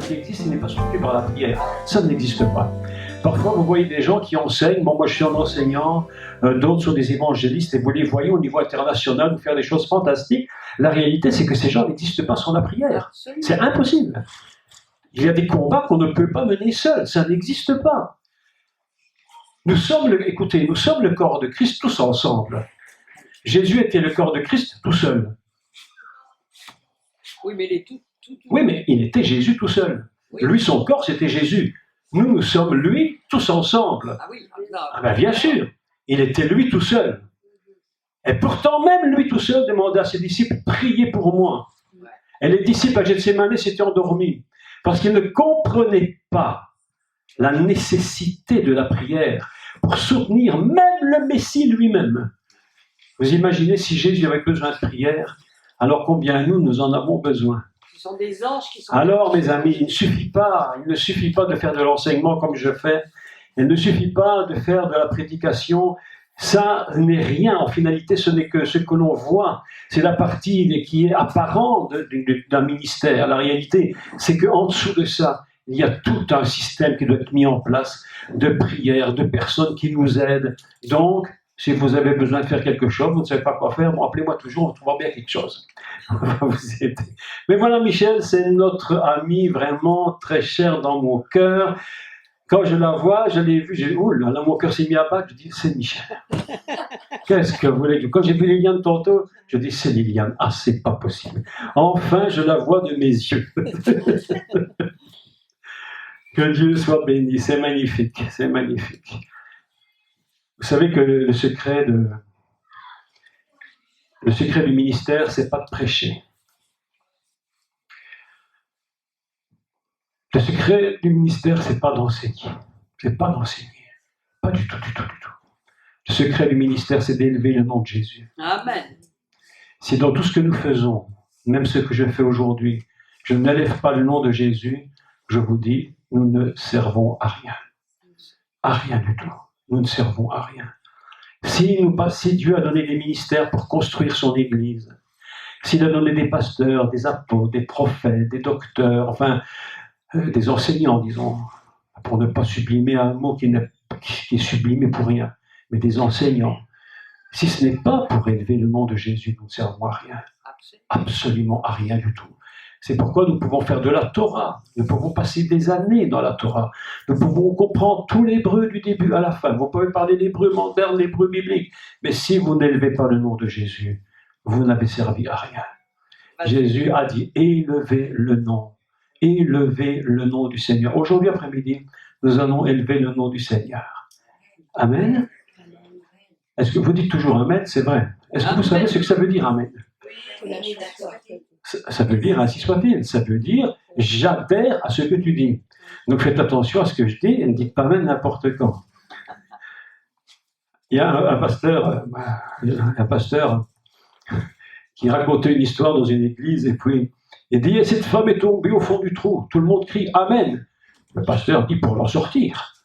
qui existe, il n'est pas soutenu par la prière. Ça n'existe pas. Parfois, vous voyez des gens qui enseignent, bon, moi je suis un enseignant, d'autres sont des évangélistes, et vous les voyez au niveau international faire des choses fantastiques. La réalité, c'est que ces gens n'existent pas sans la prière. C'est impossible. Il y a des combats qu'on ne peut pas mener seul, ça n'existe pas. Nous sommes le corps de Christ tous ensemble. Jésus était le corps de Christ tout seul. Oui, mais il est tout. Oui, mais il était Jésus tout seul. Oui. Lui, son corps, c'était Jésus. Nous sommes lui tous ensemble. Ah oui, ah ben, bien sûr, il était lui tout seul. Et pourtant, même lui tout seul demandait à ses disciples, priez pour moi. Ouais. Et les disciples à Gethsémani s'étaient endormis parce qu'ils ne comprenaient pas la nécessité de la prière pour soutenir même le Messie lui-même. Vous imaginez si Jésus avait besoin de prière, alors combien nous en avons besoin. Ce sont des anges qui sont... Alors, mes amis, il ne suffit pas de faire de l'enseignement comme je fais, il ne suffit pas de faire de la prédication, ça n'est rien, en finalité, ce n'est que ce que l'on voit, c'est la partie qui est apparente d'un ministère. La réalité, c'est qu'en dessous de ça, il y a tout un système qui doit être mis en place, de prières, de personnes qui nous aident. Donc, si vous avez besoin de faire quelque chose, vous ne savez pas quoi faire, bon, appelez-moi toujours, on trouvera bien quelque chose. Vous aider. Mais voilà, Michel, c'est notre amie vraiment très chère dans mon cœur. Quand je la vois, je l'ai vue, j'ai dit, oh là là, mon cœur s'est mis à battre, je dis, c'est Michel. Qu'est-ce que vous voulez dire? Quand j'ai vu Liliane tantôt, je dis, c'est Liliane. Ah, c'est pas possible. Enfin, je la vois de mes yeux. Que Dieu soit béni, c'est magnifique, c'est magnifique. Vous savez que le secret du ministère, c'est pas de prêcher. Le secret du ministère, c'est pas d'enseigner. C'est pas d'enseigner. Pas du tout. Le secret du ministère, c'est d'élever le nom de Jésus. Amen. Si dans tout ce que nous faisons, même ce que je fais aujourd'hui, je n'élève pas le nom de Jésus, je vous dis, nous ne servons à rien. À rien du tout. Nous ne servons à rien. Si Dieu a donné des ministères pour construire son Église, s'il a donné des pasteurs, des apôtres, des prophètes, des docteurs, enfin, des enseignants, disons, pour ne pas sublimer un mot qui est sublimé pour rien, mais des enseignants. Si ce n'est pas pour élever le nom de Jésus, nous ne servons à rien. Absolument à rien du tout. C'est pourquoi nous pouvons faire de la Torah, nous pouvons passer des années dans la Torah, nous pouvons comprendre tout l'hébreu du début à la fin, vous pouvez parler l'hébreu moderne, l'hébreu biblique, mais si vous n'élevez pas le nom de Jésus, vous n'avez servi à rien. Jésus a dit, élevez le nom du Seigneur. Aujourd'hui après-midi, nous allons élever le nom du Seigneur. Amen. Est-ce que vous dites toujours Amen? C'est vrai. Est-ce que vous savez ce que ça veut dire Amen? Ça veut dire, ainsi soit-il, ça veut dire j'adhère à ce que tu dis. Donc faites attention à ce que je dis et ne dites pas même n'importe quand. Il y a un pasteur qui racontait une histoire dans une église et puis il dit cette femme est tombée au fond du trou. Tout le monde crie Amen. Le pasteur dit pour l'en sortir,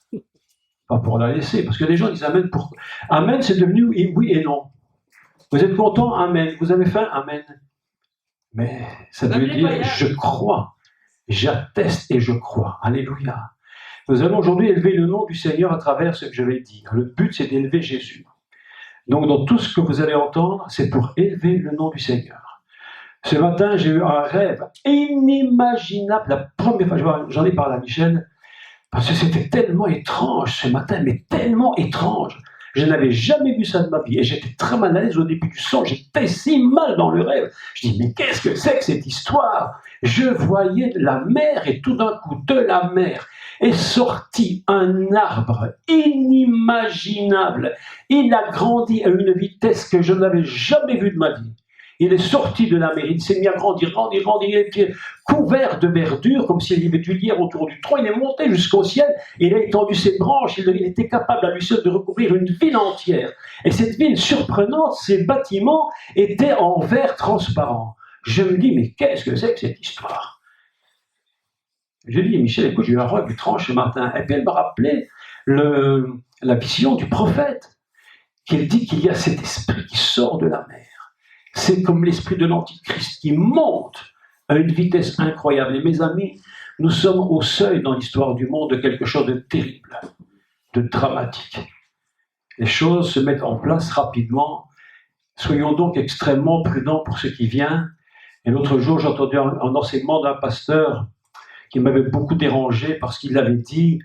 pas pour la laisser, parce que les gens disent Amen. Amen, c'est devenu oui et non. Vous êtes content? Amen. Vous avez faim? Amen. Mais ça veut dire je crois, j'atteste et je crois. Alléluia. Nous allons aujourd'hui élever le nom du Seigneur à travers ce que je vais dire. Le but, c'est d'élever Jésus. Donc, dans tout ce que vous allez entendre, c'est pour élever le nom du Seigneur. Ce matin, j'ai eu un rêve inimaginable. La première fois, j'en ai parlé à Michel, parce que c'était tellement étrange ce matin, mais tellement étrange. Je n'avais jamais vu ça de ma vie et j'étais très mal à l'aise au début du son. J'étais si mal dans le rêve. Je dis, mais qu'est-ce que c'est que cette histoire? Je voyais la mer et tout d'un coup, de la mer est sorti un arbre inimaginable. Il a grandi à une vitesse que je n'avais jamais vue de ma vie. Il est sorti de la mer, il s'est mis à grandir, il était couvert de verdure, comme s'il y avait du lierre autour du tronc, il est monté jusqu'au ciel, il a étendu ses branches, il était capable à lui seul de recouvrir une ville entière. Et cette ville surprenante, ses bâtiments étaient en verre transparent. Je me dis, mais qu'est-ce que c'est que cette histoire? Je dis, Michel, écoute, j'ai eu un rêve étrange ce matin. Et puis elle m'a rappelé la vision du prophète, qu'il dit qu'il y a cet esprit qui sort de la mer. C'est comme l'esprit de l'Antichrist qui monte à une vitesse incroyable. Et mes amis, Nous sommes au seuil dans l'histoire du monde de quelque chose de terrible, de dramatique. Les choses se mettent en place rapidement. Soyons donc extrêmement prudents pour ce qui vient. Et l'autre jour, j'ai entendu un enseignement d'un pasteur qui m'avait beaucoup dérangé parce qu'il avait dit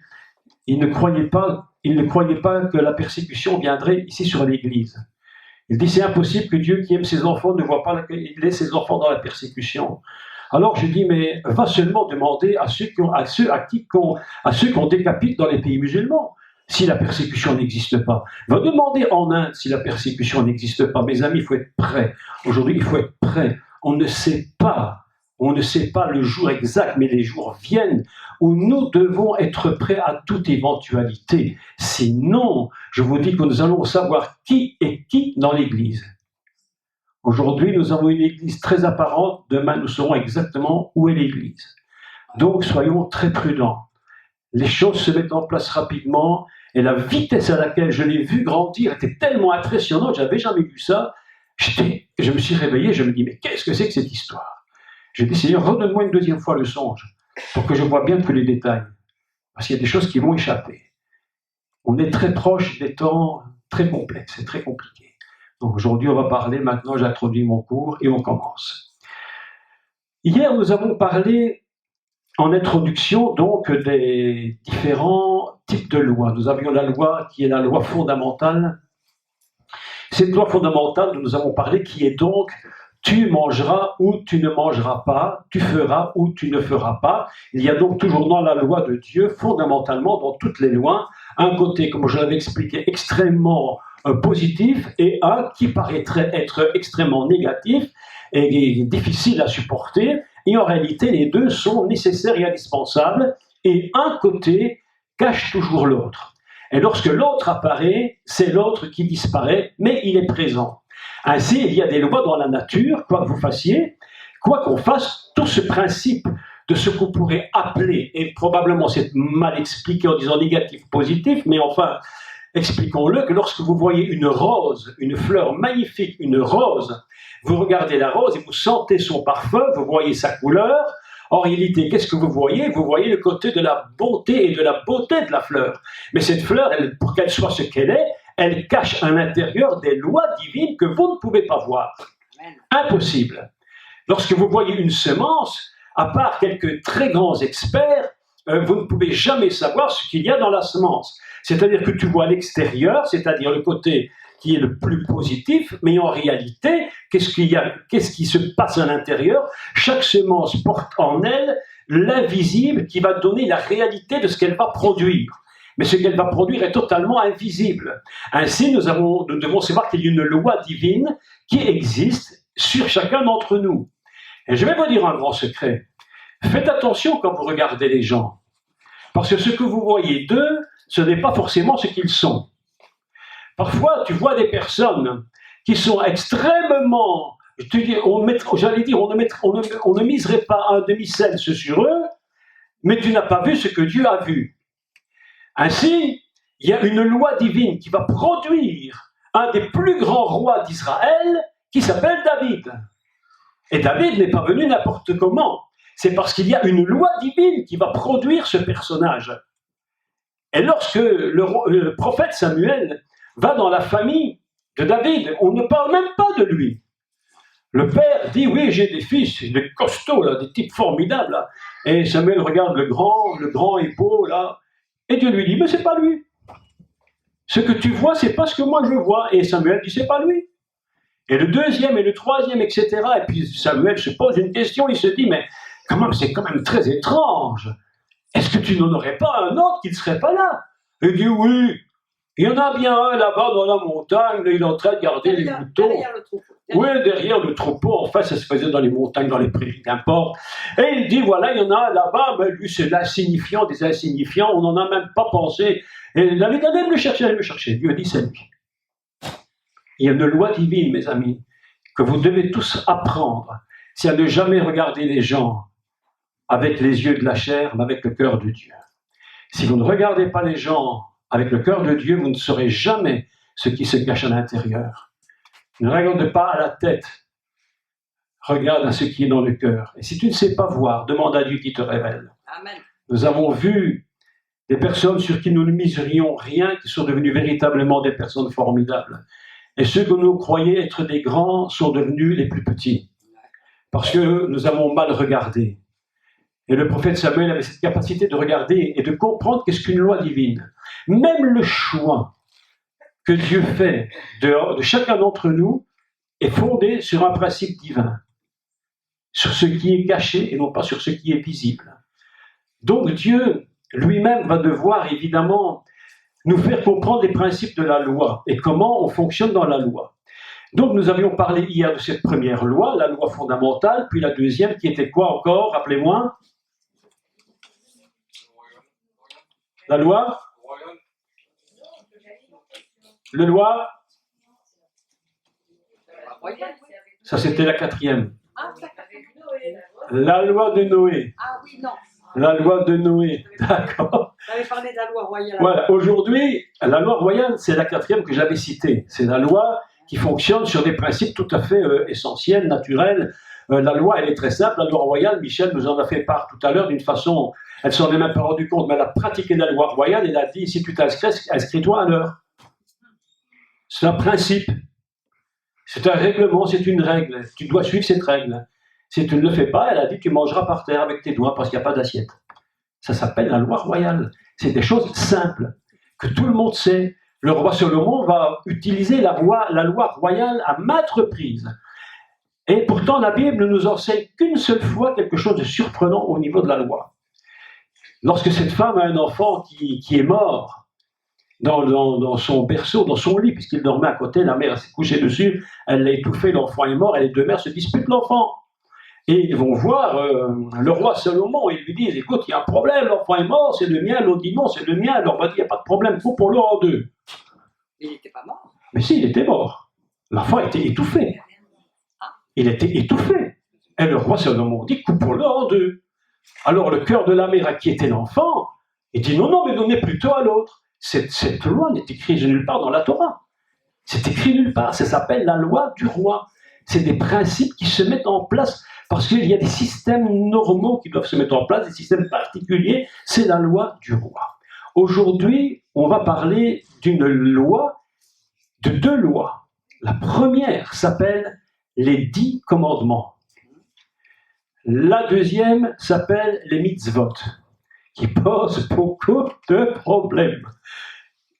il ne croyait pas que la persécution viendrait ici sur l'Église. Il dit c'est impossible que Dieu qui aime ses enfants ne voit pas qu'il laisse ses enfants dans la persécution. Alors je dis mais va seulement demander à ceux qu'on décapite dans les pays musulmans si la persécution n'existe pas. Va demander en Inde si la persécution n'existe pas. Mes amis, il faut être prêt. Aujourd'hui, il faut être prêt. On ne sait pas le jour exact, mais les jours viennent où nous devons être prêts à toute éventualité. Sinon, je vous dis que nous allons savoir qui est qui dans l'Église. Aujourd'hui, nous avons une Église très apparente. Demain, nous saurons exactement où est l'Église. Donc, soyons très prudents. Les choses se mettent en place rapidement et la vitesse à laquelle je l'ai vu grandir était tellement impressionnante, je n'avais jamais vu ça. Je me suis réveillé, je me dis, mais qu'est-ce que c'est que cette histoire? J'ai dit, Seigneur, redonne-moi une deuxième fois le songe pour que je vois bien tous les détails. Parce qu'il y a des choses qui vont échapper. On est très proche des temps très complexes, c'est très compliqué. Donc aujourd'hui, on va parler, maintenant j'introduis mon cours et on commence. Hier, nous avons parlé en introduction donc des différents types de lois. Nous avions la loi qui est la loi fondamentale. Cette loi fondamentale dont nous avons parlé qui est donc tu mangeras ou tu ne mangeras pas, tu feras ou tu ne feras pas. Il y a donc toujours dans la loi de Dieu, fondamentalement dans toutes les lois, un côté, comme je l'avais expliqué, extrêmement positif et un qui paraîtrait être extrêmement négatif et difficile à supporter. Et en réalité, les deux sont nécessaires et indispensables. Et un côté cache toujours l'autre. Et lorsque l'autre apparaît, c'est l'autre qui disparaît, mais il est présent. Ainsi, il y a des lois dans la nature, quoi que vous fassiez, quoi qu'on fasse, tout ce principe de ce qu'on pourrait appeler, et probablement c'est mal expliqué en disant négatif, positif, mais enfin, expliquons-le, que lorsque vous voyez une rose, une fleur magnifique, une rose, vous regardez la rose et vous sentez son parfum, vous voyez sa couleur. En réalité, qu'est-ce que vous voyez? Vous voyez le côté de la bonté et de la beauté de la fleur. Mais cette fleur, pour qu'elle soit ce qu'elle est, elle cache à l'intérieur des lois divines que vous ne pouvez pas voir. Impossible. Lorsque vous voyez une semence, à part quelques très grands experts, vous ne pouvez jamais savoir ce qu'il y a dans la semence. C'est-à-dire que tu vois l'extérieur, c'est-à-dire le côté qui est le plus positif, mais en réalité, qu'est-ce qui se passe à l'intérieur? Chaque semence porte en elle l'invisible qui va donner la réalité de ce qu'elle va produire. Mais ce qu'elle va produire est totalement invisible. Ainsi, nous devons savoir qu'il y a une loi divine qui existe sur chacun d'entre nous. Et je vais vous dire un grand secret. Faites attention quand vous regardez les gens. Parce que ce que vous voyez d'eux, ce n'est pas forcément ce qu'ils sont. Parfois, tu vois des personnes qui sont extrêmement, on ne miserait pas un demi-sel sur eux, mais tu n'as pas vu ce que Dieu a vu. Ainsi, il y a une loi divine qui va produire un des plus grands rois d'Israël qui s'appelle David. Et David n'est pas venu n'importe comment. C'est parce qu'il y a une loi divine qui va produire ce personnage. Et lorsque le prophète Samuel va dans la famille de David, on ne parle même pas de lui. Le père dit, oui, j'ai des fils, des costauds, là, des types formidables. Là. Et Samuel regarde le grand et beau, là, et Dieu lui dit, mais c'est pas lui. Ce que tu vois, c'est pas ce que moi je vois. Et Samuel dit, c'est pas lui. Et le deuxième et le troisième, etc. Et puis Samuel se pose une question, il se dit, mais c'est quand même très étrange. Est-ce que tu n'en aurais pas un autre qui ne serait pas là? Il dit, oui. Il y en a bien un là-bas dans la montagne, là, il est en train de garder les moutons. Derrière le troupeau. Oui, derrière le troupeau. Enfin, ça se faisait dans les montagnes, dans les prairies, n'importe. Et il dit, voilà, il y en a un là-bas, mais lui, c'est l'insignifiant des insignifiants, on n'en a même pas pensé. Et David a dit, le chercher. Dieu dit, c'est lui. Il y a une loi divine, mes amis, que vous devez tous apprendre. C'est à ne jamais regarder les gens avec les yeux de la chair, mais avec le cœur de Dieu. Si vous ne regardez pas les gens avec le cœur de Dieu, vous ne saurez jamais ce qui se cache à l'intérieur. Ne regardez pas à la tête. Regarde à ce qui est dans le cœur. Et si tu ne sais pas voir, demande à Dieu qui te révèle. Amen. Nous avons vu des personnes sur qui nous ne miserions rien, qui sont devenues véritablement des personnes formidables. Et ceux que nous croyions être des grands sont devenus les plus petits. Parce que nous avons mal regardé. Et le prophète Samuel avait cette capacité de regarder et de comprendre qu'est-ce qu'une loi divine. Même le choix que Dieu fait de chacun d'entre nous est fondé sur un principe divin. Sur ce qui est caché et non pas sur ce qui est visible. Donc Dieu lui-même va devoir évidemment nous faire comprendre les principes de la loi et comment on fonctionne dans la loi. Donc nous avions parlé hier de cette première loi, la loi fondamentale, puis la deuxième qui était quoi encore, rappelez-moi? La loi? Le loi? Ça c'était la quatrième. Ah, La loi de Noé. ah oui, non. La loi de Noé, d'accord. Vous avez parlé de la loi royale. Voilà, aujourd'hui, la loi royale, c'est la quatrième que j'avais citée. C'est la loi qui fonctionne sur des principes tout à fait essentiels, naturels. La loi, elle est très simple. La loi royale, Michel nous en a fait part tout à l'heure d'une façon, elle s'en est même pas rendue compte, mais elle a pratiqué la loi royale. Elle a dit, si tu t'inscris, inscris-toi à l'heure. C'est un principe. C'est un règlement, c'est une règle. Tu dois suivre cette règle. Si tu ne le fais pas, elle a dit, tu mangeras par terre avec tes doigts parce qu'il n'y a pas d'assiette. Ça s'appelle la loi royale. C'est des choses simples, que tout le monde sait. Le roi Salomon va utiliser la loi royale à maintes reprises. Et pourtant, la Bible ne nous enseigne qu'une seule fois quelque chose de surprenant au niveau de la loi. Lorsque cette femme a un enfant qui est mort dans son berceau, dans son lit, puisqu'il dormait à côté, la mère s'est couchée dessus, elle l'a étouffé, l'enfant est mort, et les deux mères se disputent l'enfant. Et ils vont voir le roi Salomon, et ils lui disent, écoute, il y a un problème, l'enfant est mort, c'est le mien, l'autre dit non, c'est le mien, alors on va dire, il n'y a pas de problème, faut pour le en deux. Il n'était pas mort. Mais si, il était mort. L'enfant était étouffé. Il était étouffé. Et le roi Salomon dit, coupe-le en deux. Alors le cœur de la mère a inquiété l'enfant, il dit, non, mais donnez plutôt à l'autre. Cette loi n'est écrite nulle part dans la Torah. C'est écrit nulle part, ça s'appelle la loi du roi. C'est des principes qui se mettent en place parce qu'il y a des systèmes normaux qui doivent se mettre en place, des systèmes particuliers, c'est la loi du roi. Aujourd'hui, on va parler d'une loi, de deux lois. La première s'appelle les 10 commandements. La deuxième s'appelle les mitzvot, qui posent beaucoup de problèmes.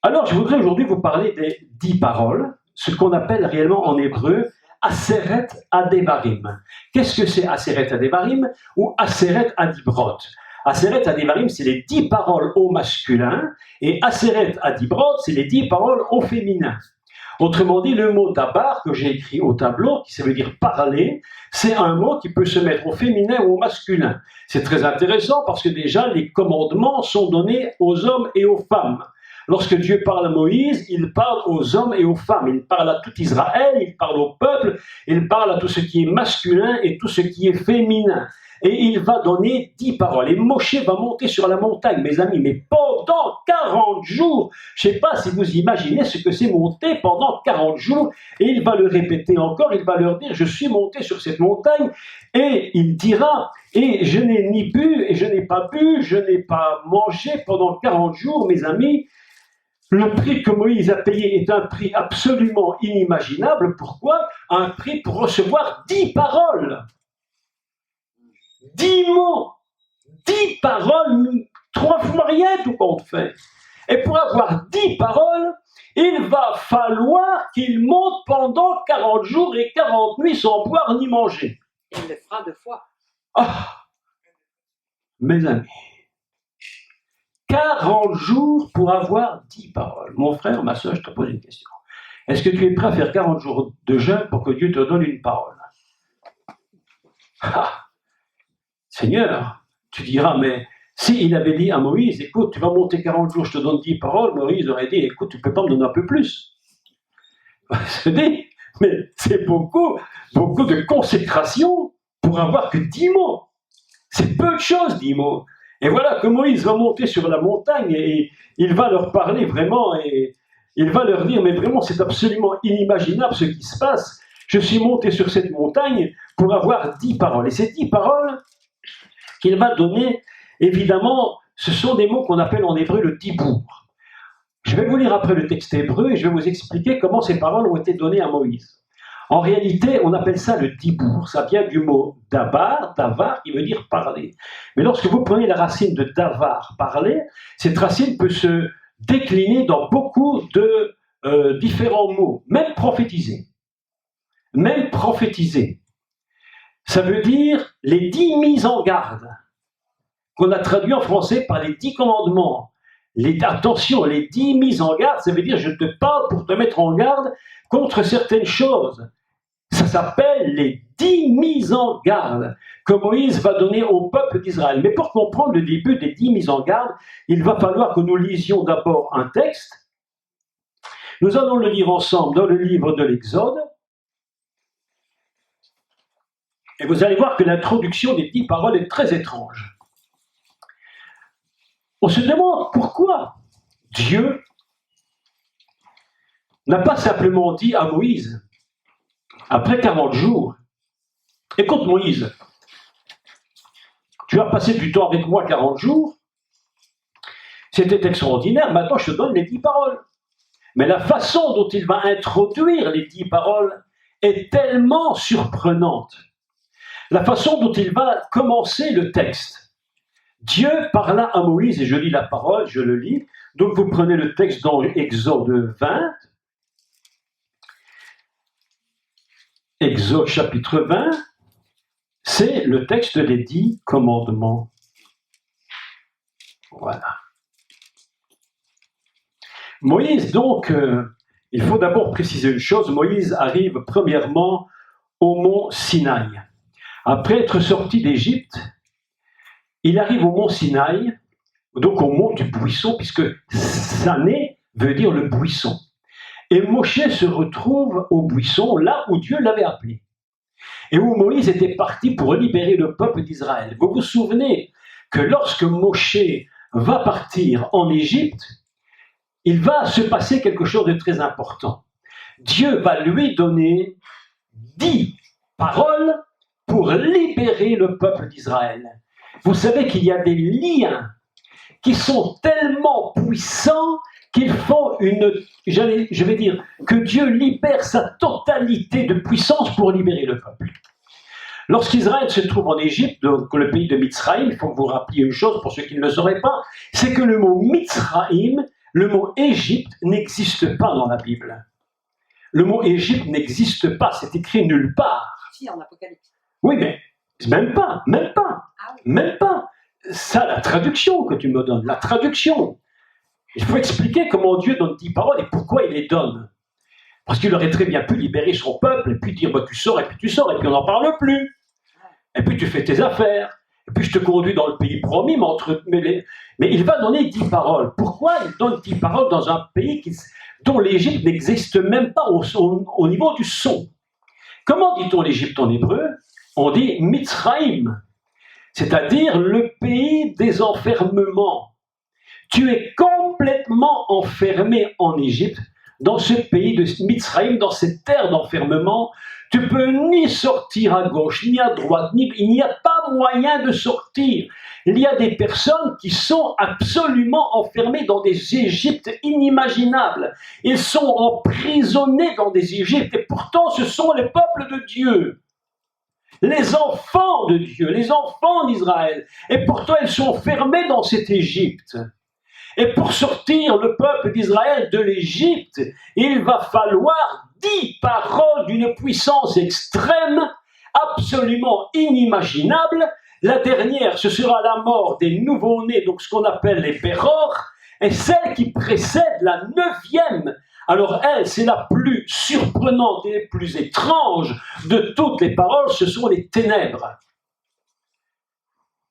Alors, je voudrais aujourd'hui vous parler des 10 paroles, ce qu'on appelle réellement en hébreu Aseret Adevarim. Qu'est-ce que c'est Aseret Adevarim ou Aseret Adibrot? Aseret Adevarim, c'est les 10 paroles au masculin, et Aseret Adibrot, c'est les 10 paroles au féminin. Autrement dit, le mot dabar que j'ai écrit au tableau, qui ça veut dire parler, c'est un mot qui peut se mettre au féminin ou au masculin. C'est très intéressant parce que déjà, les commandements sont donnés aux hommes et aux femmes. Lorsque Dieu parle à Moïse, il parle aux hommes et aux femmes. Il parle à tout Israël, il parle au peuple, il parle à tout ce qui est masculin et tout ce qui est féminin. Et il va donner 10 paroles. Et Moshe va monter sur la montagne, mes amis, mais pendant 40 jours. Je ne sais pas si vous imaginez ce que c'est monter pendant 40 jours. Et il va le répéter encore, il va leur dire, je suis monté sur cette montagne. Et il dira, et je n'ai ni bu, et je n'ai pas bu, je n'ai pas mangé pendant 40 jours, mes amis. Le prix que Moïse a payé est un prix absolument inimaginable. Pourquoi? Un prix pour recevoir 10 paroles. 10 mots, 10 paroles, 3 fois rien tout compte fait. Et pour avoir 10 paroles, il va falloir qu'il monte pendant 40 jours et 40 nuits sans boire ni manger. Il le fera 2 fois. Ah, mes amis, 40 jours pour avoir 10 paroles. Mon frère, ma soeur, je te pose une question. Est-ce que tu es prêt à faire 40 jours de jeûne pour que Dieu te donne une parole? Ah, Seigneur, tu diras, mais s'il avait dit à Moïse, écoute, tu vas monter 40 jours, je te donne 10 paroles, Moïse aurait dit, écoute, tu ne peux pas me donner un peu plus. Je dis, mais c'est beaucoup de consécration pour avoir que 10 mots. C'est peu de choses, 10 mots. Et voilà que Moïse va monter sur la montagne et il va leur parler vraiment et il va leur dire, mais vraiment c'est absolument inimaginable ce qui se passe. je suis monté sur cette montagne pour avoir 10 paroles. Et ces 10 paroles qu'il va donner, évidemment, ce sont des mots qu'on appelle en hébreu le dibour. Je vais vous lire après le texte hébreu et je vais vous expliquer comment ces paroles ont été données à Moïse. En réalité, on appelle ça le dibour. Ça vient du mot davar, qui veut dire parler. Mais lorsque vous prenez la racine de davar, parler, cette racine peut se décliner dans beaucoup de différents mots, même prophétiser. Même prophétiser. Ça veut dire les 10 mises en garde, qu'on a traduit en français par les 10 commandements. Attention, les 10 mises en garde, ça veut dire je te parle pour te mettre en garde contre certaines choses. Ça s'appelle les 10 mises en garde que Moïse va donner au peuple d'Israël. Mais pour comprendre le début des 10 mises en garde, il va falloir que nous lisions d'abord un texte. Nous allons le lire ensemble dans le livre de l'Exode. Et vous allez voir que l'introduction des 10 paroles est très étrange. On se demande pourquoi Dieu n'a pas simplement dit à Moïse, après 40 jours, « Écoute Moïse, tu as passé du temps avec moi 40 jours, c'était extraordinaire, maintenant je te donne les 10 paroles. » Mais la façon dont il va introduire les 10 paroles est tellement surprenante. La façon dont il va commencer le texte. Dieu parla à Moïse, et je lis la parole, je le lis. Donc vous prenez le texte dans Exode 20. Exode chapitre 20, c'est le texte des 10 commandements. Voilà. Moïse, donc, il faut d'abord préciser une chose, Moïse arrive premièrement au mont Sinaï. Après être sorti d'Égypte, il arrive au mont Sinaï, donc au mont du buisson, puisque Sané veut dire le buisson. Et Moshe se retrouve au buisson, là où Dieu l'avait appelé. Et où Moïse était parti pour libérer le peuple d'Israël. Vous vous souvenez que lorsque Moshe va partir en Égypte, il va se passer quelque chose de très important. Dieu va lui donner 10 paroles pour libérer le peuple d'Israël. Vous savez qu'il y a des liens qui sont tellement puissants qu'ils font je vais dire, que Dieu libère sa totalité de puissance pour libérer le peuple. Lorsqu'Israël se trouve en Égypte, donc le pays de Mitzraïm, il faut que vous rappeliez une chose pour ceux qui ne le sauraient pas, c'est que le mot Mitzraïm, le mot Égypte, n'existe pas dans la Bible. Le mot Égypte n'existe pas, c'est écrit nulle part. Si, en Apocalypse. Oui, mais même pas. Ah oui. Même pas. Ça, la traduction que tu me donnes, la traduction. Il faut expliquer comment Dieu donne 10 paroles et pourquoi il les donne. Parce qu'il aurait très bien pu libérer son peuple et puis dire bah, tu sors, et puis on n'en parle plus. Et puis tu fais tes affaires. Et puis je te conduis dans le pays promis, mais il va donner 10 paroles. Pourquoi il donne 10 paroles dans un pays dont l'Égypte n'existe même pas au niveau du son? Comment dit-on l'Égypte en hébreu? On dit Mitzraïm, c'est-à-dire le pays des enfermements. Tu es complètement enfermé en Égypte, dans ce pays de Mitzraïm, dans cette terre d'enfermement. Tu ne peux ni sortir à gauche, ni à droite, il n'y a pas moyen de sortir. Il y a des personnes qui sont absolument enfermées dans des Égyptes inimaginables. Ils sont emprisonnés dans des Égyptes, et pourtant ce sont les peuples de Dieu. Les enfants de Dieu, les enfants d'Israël. Et pourtant ils sont enfermés dans cette Égypte. Et pour sortir le peuple d'Israël de l'Égypte, il va falloir 10 paroles d'une puissance extrême, absolument inimaginable. La dernière, ce sera la mort des nouveau-nés, donc ce qu'on appelle les Béror, et celle qui précède la 9e. Alors elle, c'est la plus surprenante et la plus étrange de toutes les paroles, ce sont les ténèbres.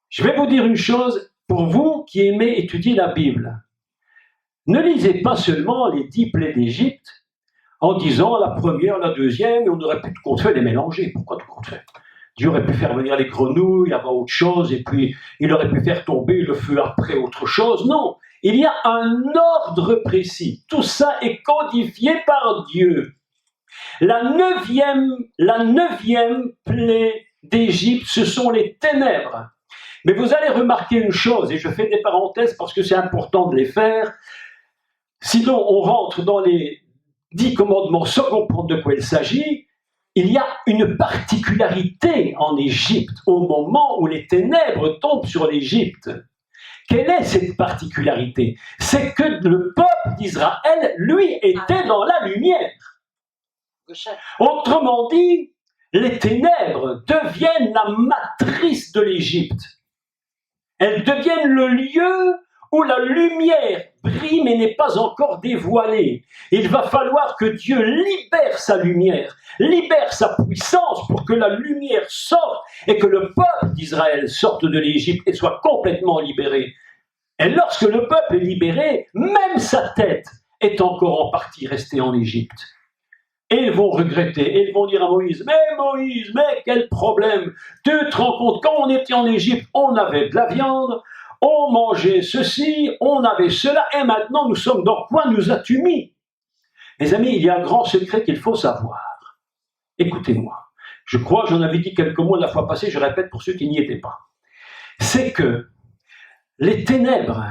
Je vais vous dire une chose, pour vous qui aimez étudier la Bible, ne lisez pas seulement les 10 plaies d'Égypte en disant la première, la deuxième, et on aurait pu tout compte fait les mélanger. Pourquoi tout compte fait? Dieu aurait pu faire venir les grenouilles avant autre chose, et puis il aurait pu faire tomber le feu après autre chose. Non, il y a un ordre précis. Tout ça est codifié par Dieu. La neuvième plaie d'Égypte, ce sont les ténèbres. Mais vous allez remarquer une chose, et je fais des parenthèses parce que c'est important de les faire, sinon on rentre dans les 10 commandements sans comprendre de quoi il s'agit. Il y a une particularité en Égypte au moment où les ténèbres tombent sur l'Égypte. Quelle est cette particularité? C'est que le peuple d'Israël, lui, était dans la lumière. Autrement dit, les ténèbres deviennent la matrice de l'Égypte. Elles deviennent le lieu où la lumière brille mais n'est pas encore dévoilée. Il va falloir que Dieu libère sa lumière, libère sa puissance pour que la lumière sorte et que le peuple d'Israël sorte de l'Égypte et soit complètement libéré. Et lorsque le peuple est libéré, même sa tête est encore en partie restée en Égypte. Et ils vont regretter, et ils vont dire à Moïse, mais quel problème! Tu te rends compte, quand on était en Égypte, on avait de la viande, on mangeait ceci, on avait cela, et maintenant nous sommes dans quoi nous as-tu mis? Mes amis, il y a un grand secret qu'il faut savoir. Écoutez-moi, je crois que j'en avais dit quelques mots la fois passée, je répète pour ceux qui n'y étaient pas. C'est que les ténèbres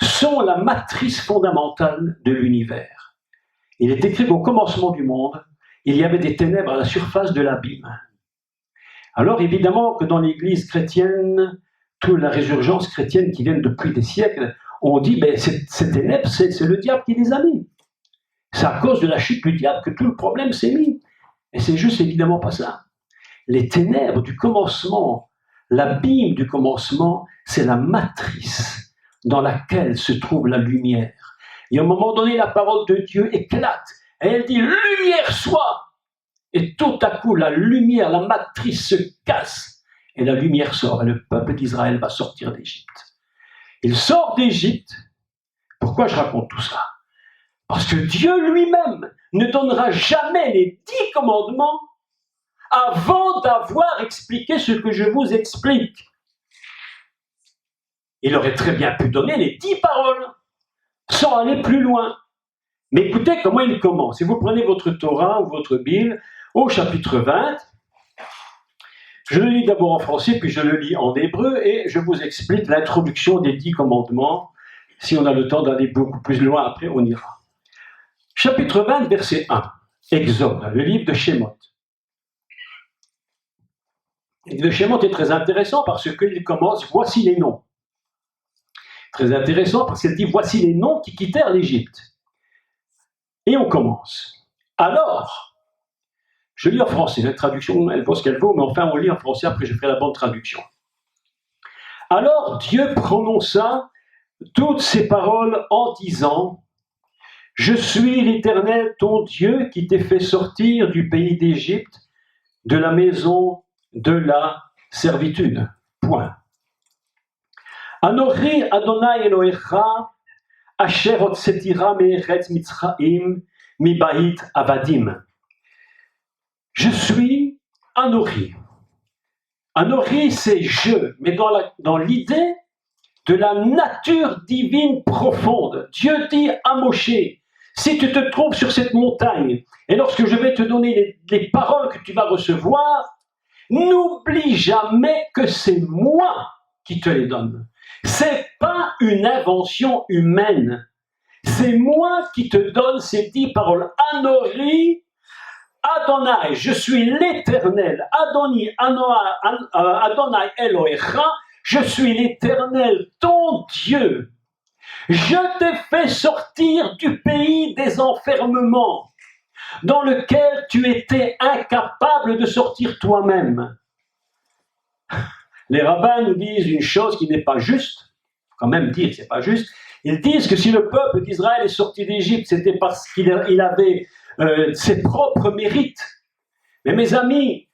sont la matrice fondamentale de l'univers. Il est écrit qu'au commencement du monde, il y avait des ténèbres à la surface de l'abîme. Alors évidemment que dans l'Église chrétienne, toute la résurgence chrétienne qui vient depuis des siècles, on dit ces ténèbres, c'est le diable qui les a mis. C'est à cause de la chute du diable que tout le problème s'est mis. Et c'est juste évidemment pas ça. Les ténèbres du commencement, l'abîme du commencement, c'est la matrice dans laquelle se trouve la lumière. Et à un moment donné, la parole de Dieu éclate. Et elle dit, lumière soit! Et tout à coup, la lumière, la matrice se casse. Et la lumière sort. Et le peuple d'Israël va sortir d'Égypte. Il sort d'Égypte. Pourquoi je raconte tout ça? Parce que Dieu lui-même ne donnera jamais les 10 commandements avant d'avoir expliqué ce que je vous explique. Il aurait très bien pu donner les 10 paroles sans aller plus loin. Mais écoutez comment il commence. Si vous prenez votre Torah ou votre Bible, au chapitre 20, je le lis d'abord en français, puis je le lis en hébreu, et je vous explique l'introduction des 10 commandements. Si on a le temps d'aller beaucoup plus loin, après on ira. Chapitre 20, verset 1. Exode, le livre de Shemot. Le livre de Shemot est très intéressant parce qu'il commence, voici les noms. Très intéressant parce qu'il dit, voici les noms qui quittèrent l'Égypte. Et on commence. Alors, je lis en français, la traduction, elle vaut ce qu'elle vaut, mais enfin on lit en français, après je ferai la bonne traduction. Alors Dieu prononça toutes ces paroles en disant, je suis l'Éternel ton Dieu qui t'ai fait sortir du pays d'Égypte, de la maison de la servitude. Point. Anochi Adonai Elohecha asher hotzetira me'eretz Mitzraim mibait avadim. Je suis Anochi. Anochi, c'est je, mais dans l'idée de la nature divine profonde. Dieu dit à Moshe, si tu te trouves sur cette montagne, et lorsque je vais te donner les paroles que tu vas recevoir, n'oublie jamais que c'est moi qui te les donne. C'est pas une invention humaine. C'est moi qui te donne ces 10 paroles. Anochi Adonai, je suis l'Éternel. Adonai Elohecha, je suis l'Éternel, ton Dieu. Je t'ai fait sortir du pays des enfermements, dans lequel tu étais incapable de sortir toi-même. Les rabbins nous disent une chose qui n'est pas juste, il faut quand même dire que ce n'est pas juste. Ils disent que si le peuple d'Israël est sorti d'Égypte, c'était parce qu'il avait ses propres mérites. Mais mes amis,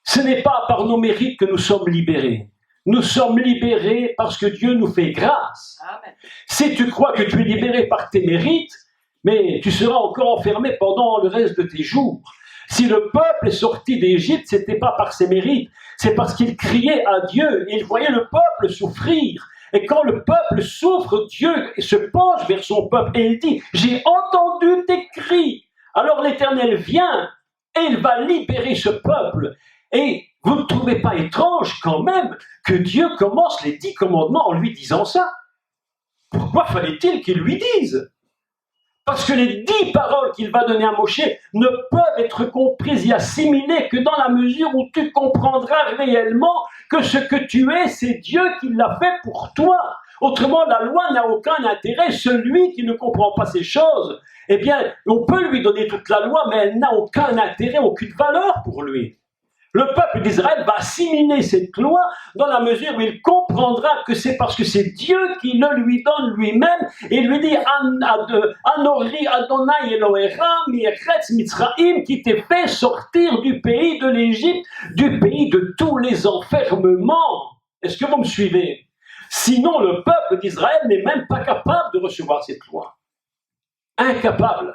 ce n'est pas par nos mérites que nous sommes libérés. Nous sommes libérés parce que Dieu nous fait grâce. Amen. Si tu crois que tu es libéré par tes mérites, mais tu seras encore enfermé pendant le reste de tes jours. Si le peuple est sorti d'Égypte, ce n'était pas par ses mérites, c'est parce qu'il criait à Dieu, il voyait le peuple souffrir. Et quand le peuple souffre, Dieu se penche vers son peuple et il dit, j'ai entendu tes cris Alors l'Éternel vient et il va libérer ce peuple. Et vous ne trouvez pas étrange quand même que Dieu commence les 10 commandements en lui disant ça? Pourquoi fallait-il qu'il lui dise? Parce que les 10 paroles qu'il va donner à Moshe ne peuvent être comprises et assimilées que dans la mesure où tu comprendras réellement que ce que tu es, c'est Dieu qui l'a fait pour toi. Autrement, la loi n'a aucun intérêt. Celui qui ne comprend pas ces choses, eh bien, on peut lui donner toute la loi, mais elle n'a aucun intérêt, aucune valeur pour lui. Le peuple d'Israël va assimiler cette loi dans la mesure où il comprendra que c'est parce que c'est Dieu qui le lui donne lui-même. Et il lui dit Anori Adonai Elohecha mi'eretz Mitzrayim, qui t'est fait sortir du pays de l'Égypte, du pays de tous les enfermements. Est-ce que vous me suivez? Sinon, le peuple d'Israël n'est même pas capable de recevoir cette loi. Incapable.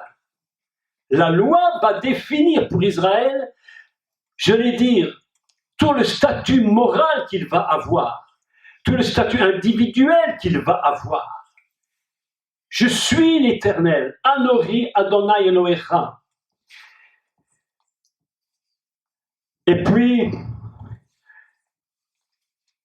La loi va définir pour Israël, je vais dire, tout le statut moral qu'il va avoir, tout le statut individuel qu'il va avoir. Je suis l'Éternel, Anori Adonai Elohecha. Et puis,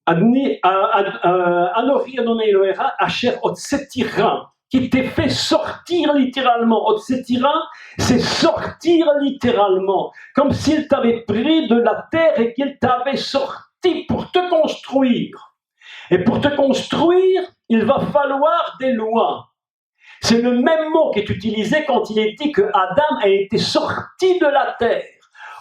Anori Adonai Elohecha, Asher Otsetira, qui t'est fait sortir littéralement. Otsetira, c'est sortir littéralement, comme s'il t'avait pris de la terre et qu'il t'avait sorti pour te construire. Et pour te construire, il va falloir des lois. C'est le même mot qui est utilisé quand il est dit que Adam a été sorti de la terre.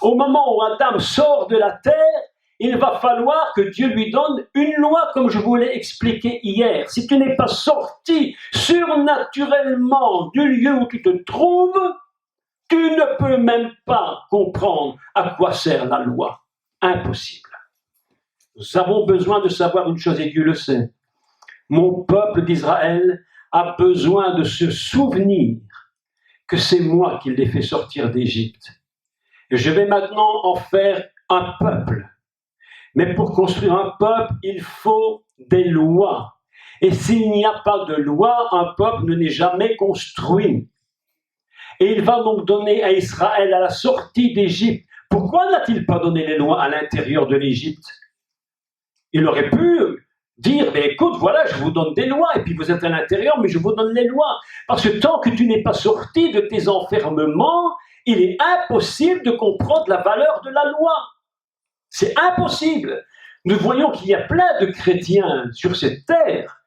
Au moment où Adam sort de la terre, il va falloir que Dieu lui donne une loi, comme je vous l'ai expliqué hier. Si tu n'es pas sorti surnaturellement du lieu où tu te trouves, tu ne peux même pas comprendre à quoi sert la loi. Impossible. Nous avons besoin de savoir une chose, et Dieu le sait. Mon peuple d'Israël a besoin de se souvenir que c'est moi qui l'ai fait sortir d'Égypte. Et je vais maintenant en faire un peuple. Mais pour construire un peuple, il faut des lois. Et s'il n'y a pas de loi, un peuple ne n'est jamais construit. Et il va donc donner à Israël à la sortie d'Égypte. Pourquoi n'a-t-il pas donné les lois à l'intérieur de l'Égypte? Il aurait pu dire, mais écoute, voilà, je vous donne des lois, et puis vous êtes à l'intérieur, mais je vous donne les lois. Parce que tant que tu n'es pas sorti de tes enfermements, il est impossible de comprendre la valeur de la loi. C'est impossible. Nous voyons qu'il y a plein de chrétiens sur cette terre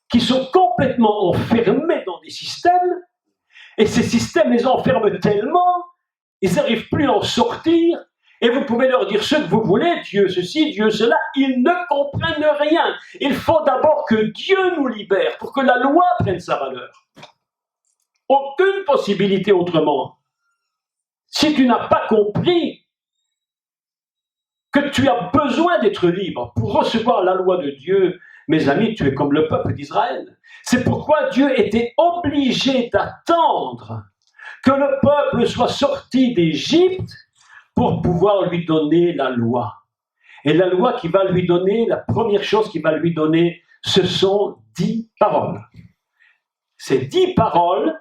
qui sont complètement enfermés dans des systèmes, et ces systèmes les enferment tellement, ils n'arrivent plus à en sortir, et vous pouvez leur dire ce que vous voulez, Dieu ceci, Dieu cela, ils ne comprennent rien. Il faut d'abord que Dieu nous libère pour que la loi prenne sa valeur. Aucune possibilité autrement. Si tu n'as pas compris que tu as besoin d'être libre pour recevoir la loi de Dieu, mes amis, tu es comme le peuple d'Israël. C'est pourquoi Dieu était obligé d'attendre que le peuple soit sorti d'Égypte pour pouvoir lui donner la loi. Et la loi qui va lui donner, la première chose qu'il va lui donner, ce sont 10 paroles. Ces 10 paroles,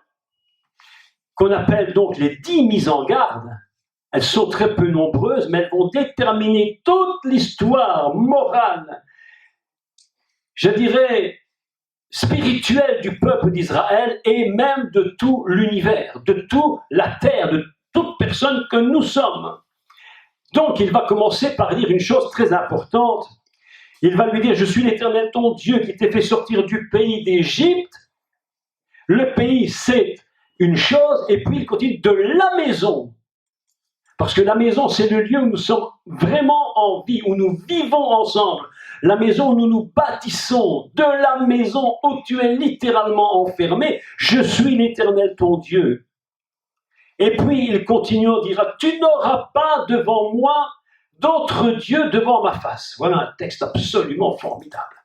qu'on appelle donc les 10 mises en garde, elles sont très peu nombreuses, mais elles vont déterminer toute l'histoire morale, je dirais, spirituelle du peuple d'Israël et même de tout l'univers, de toute la terre, de toute personne que nous sommes. Donc, il va commencer par dire une chose très importante. Il va lui dire, je suis l'Éternel ton Dieu qui t'ai fait sortir du pays d'Égypte. Le pays, c'est une chose, et puis il continue de la maison. Parce que la maison, c'est le lieu où nous sommes vraiment en vie, où nous vivons ensemble. La maison où nous nous bâtissons. De la maison où tu es littéralement enfermé. Je suis l'Éternel ton Dieu. Et puis il continue, on dira, tu n'auras pas devant moi d'autres dieux devant ma face. Voilà un texte absolument formidable.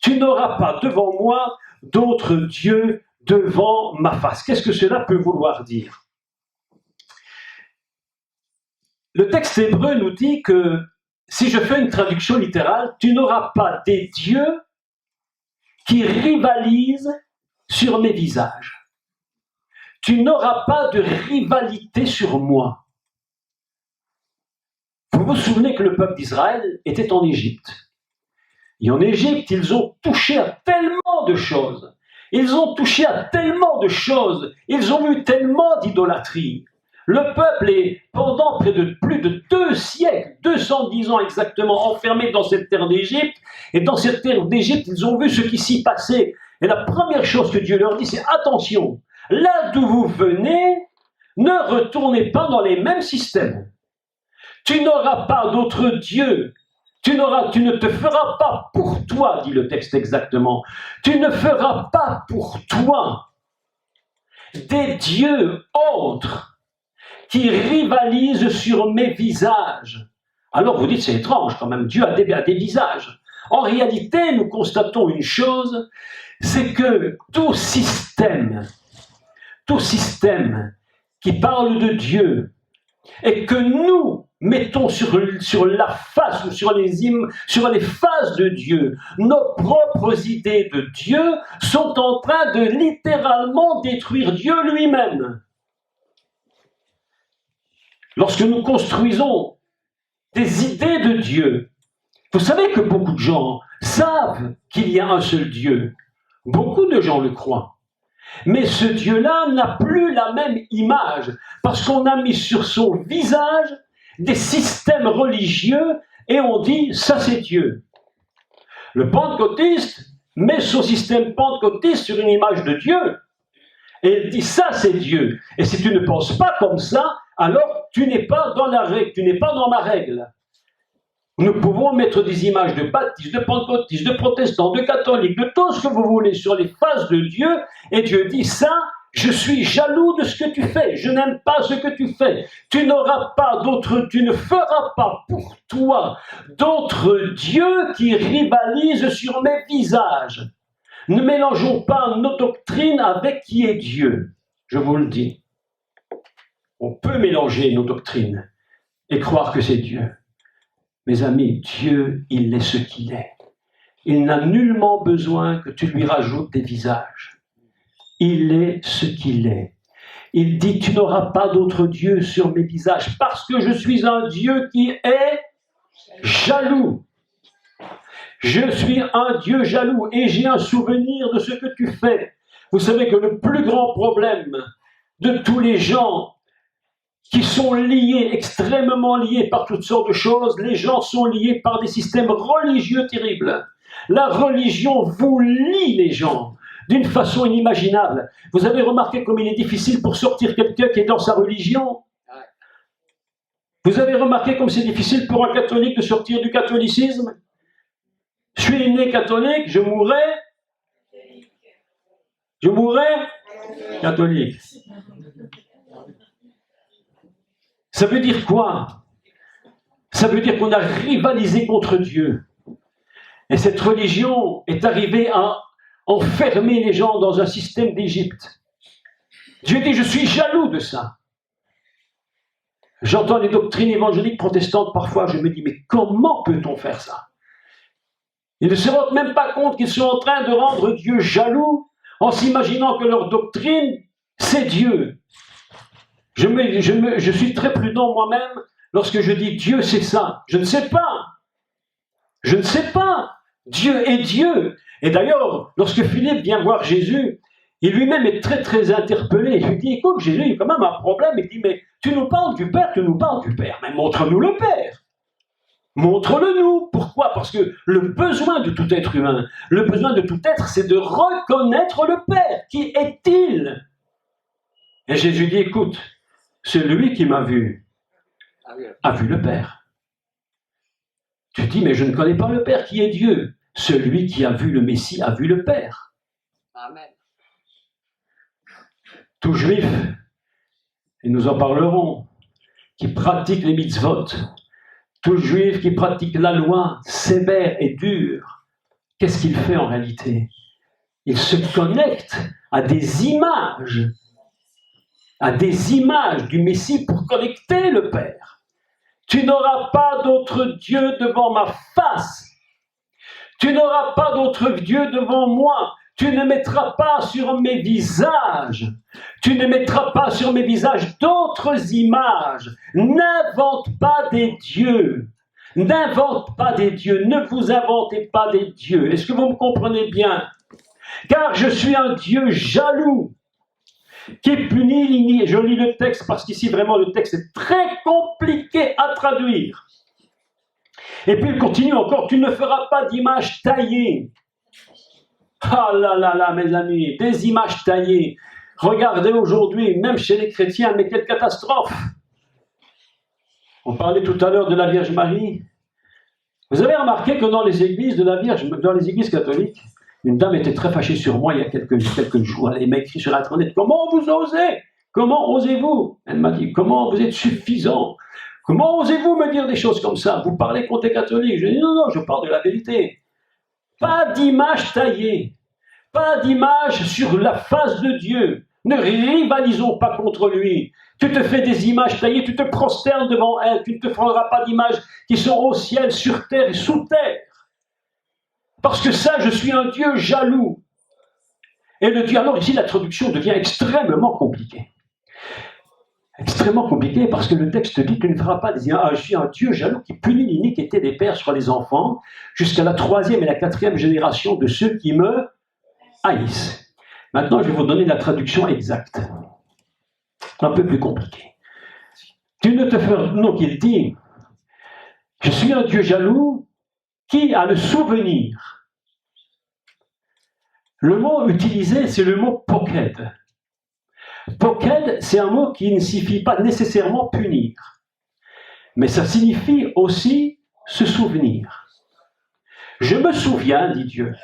Tu n'auras pas devant moi d'autres dieux devant ma face. Qu'est-ce que cela peut vouloir dire? Le texte hébreu nous dit que, si je fais une traduction littérale, tu n'auras pas des dieux qui rivalisent sur mes visages. tu n'auras pas de rivalité sur moi. Vous vous souvenez que le peuple d'Israël était en Égypte. Et en Égypte, ils ont touché à tellement de choses. Ils ont touché à tellement de choses. Ils ont eu tellement d'idolâtrie. Le peuple est, pendant près de plus de 2 siècles, 210 ans exactement, enfermé dans cette terre d'Égypte. Et dans cette terre d'Égypte, ils ont vu ce qui s'y passait. Et la première chose que Dieu leur dit, c'est attention, là d'où vous venez, ne retournez pas dans les mêmes systèmes. Tu n'auras pas d'autre Dieu. Tu ne te feras pas pour toi, dit le texte exactement. Tu ne feras pas pour toi des dieux autres qui rivalisent sur mes visages. Alors vous dites, c'est étrange quand même, Dieu a des visages. En réalité, nous constatons une chose, c'est que tout système qui parle de Dieu et que nous mettons sur la face ou sur les faces de Dieu, nos propres idées de Dieu sont en train de littéralement détruire Dieu lui-même. Lorsque nous construisons des idées de Dieu, vous savez que beaucoup de gens savent qu'il y a un seul Dieu. Beaucoup de gens le croient. Mais ce Dieu-là n'a plus la même image parce qu'on a mis sur son visage des systèmes religieux et on dit ça c'est Dieu. Le pentecôtiste met son système pentecôtiste sur une image de Dieu et il dit ça c'est Dieu. Et si tu ne penses pas comme ça, alors tu n'es pas dans la règle, tu n'es pas dans ma règle. Nous pouvons mettre des images de baptistes, de pentecôtistes, de protestants, de catholiques, de tout ce que vous voulez sur les faces de Dieu, et Dieu dit ça, je suis jaloux de ce que tu fais, je n'aime pas ce que tu fais. Tu n'auras pas d'autres, tu ne feras pas pour toi d'autres dieux qui rivalisent sur mes visages. Ne mélangeons pas nos doctrines avec qui est Dieu, je vous le dis. On peut mélanger nos doctrines et croire que c'est Dieu. Mes amis, Dieu, il est ce qu'il est. Il n'a nullement besoin que tu lui rajoutes des visages. Il est ce qu'il est. Il dit, tu n'auras pas d'autre Dieu sur mes visages parce que je suis un Dieu qui est jaloux. Je suis un Dieu jaloux et j'ai un souvenir de ce que tu fais. Vous savez que le plus grand problème de tous les gens qui sont liés, extrêmement liés par toutes sortes de choses, les gens sont liés par des systèmes religieux terribles. La religion vous lie les gens d'une façon inimaginable. Vous avez remarqué comme il est difficile pour sortir quelqu'un qui est dans sa religion? Vous avez remarqué comme c'est difficile pour un catholique de sortir du catholicisme? Je suis né catholique, je mourrai catholique. Ça veut dire quoi? Ça veut dire qu'on a rivalisé contre Dieu. Et cette religion est arrivée à enfermer les gens dans un système d'Égypte. Dieu dit, je suis jaloux de ça. J'entends les doctrines évangéliques protestantes parfois, je me dis, mais comment peut-on faire ça? Ils ne se rendent même pas compte qu'ils sont en train de rendre Dieu jaloux en s'imaginant que leur doctrine, c'est Dieu. Je suis très prudent moi-même lorsque je dis Dieu c'est ça. Je ne sais pas. Je ne sais pas. Dieu est Dieu. Et d'ailleurs, lorsque Philippe vient voir Jésus, il lui-même est très très interpellé. Il lui dit, écoute Jésus, il y a quand même un problème. Il dit, mais tu nous parles du Père, tu nous parles du Père. Mais montre-nous le Père. Montre-le-nous. Pourquoi? Parce que le besoin de tout être humain, le besoin de tout être, c'est de reconnaître le Père. Qui est-il? Et Jésus dit, écoute, celui qui m'a vu a vu le Père. Tu dis, mais je ne connais pas le Père, qui est Dieu? Celui qui a vu le Messie a vu le Père. Amen. Tout juif, et nous en parlerons, qui pratique les mitzvot, tout juif qui pratique la loi sévère et dure, qu'est-ce qu'il fait en réalité? Il se connecte à des images du Messie pour connecter le Père. Tu n'auras pas d'autre Dieu devant ma face. Tu n'auras pas d'autre Dieu devant moi. Tu ne mettras pas sur mes visages, tu ne mettras pas sur mes visages d'autres images. N'invente pas des dieux. N'invente pas des dieux. Ne vous inventez pas des dieux. Est-ce que vous me comprenez bien? Car je suis un Dieu jaloux qui punit l'iniquité. Je lis le texte parce qu'ici vraiment le texte est très compliqué à traduire. Et puis il continue encore, tu ne feras pas d'image taillée. Ah là là là, mes amis, des images taillées. Regardez aujourd'hui, même chez les chrétiens, mais quelle catastrophe. On parlait tout à l'heure de la Vierge Marie. Vous avez remarqué que dans les églises de la Vierge, dans les églises catholiques, une dame était très fâchée sur moi il y a quelques jours. Elle m'a écrit sur Internet, comment vous osez? Comment osez-vous? Elle m'a dit, comment vous êtes suffisant? Comment osez-vous me dire des choses comme ça? Vous parlez contre les catholiques. Je dis, non, non, je parle de la vérité. Pas d'image taillée, pas d'image sur la face de Dieu. Ne rivalisons pas contre lui. Tu te fais des images taillées, tu te prosternes devant elle, tu ne te feras pas d'images qui sont au ciel, sur terre et sous terre. Parce que ça, je suis un Dieu jaloux. Et le Dieu, alors ici, la traduction devient extrêmement compliquée. Extrêmement compliquée parce que le texte dit qu'il ne fera pas des images. Je suis un Dieu jaloux qui punit l'iniquité des pères sur les enfants jusqu'à la 3e et la 4e génération de ceux qui me haïssent. Maintenant, je vais vous donner la traduction exacte. Un peu plus compliquée. Tu ne te feras... Donc, il dit, je suis un Dieu jaloux qui a le souvenir. Le mot utilisé, c'est le mot poked. Poked, c'est un mot qui ne signifie pas nécessairement punir, mais ça signifie aussi se souvenir. Je me souviens, dit Dieu,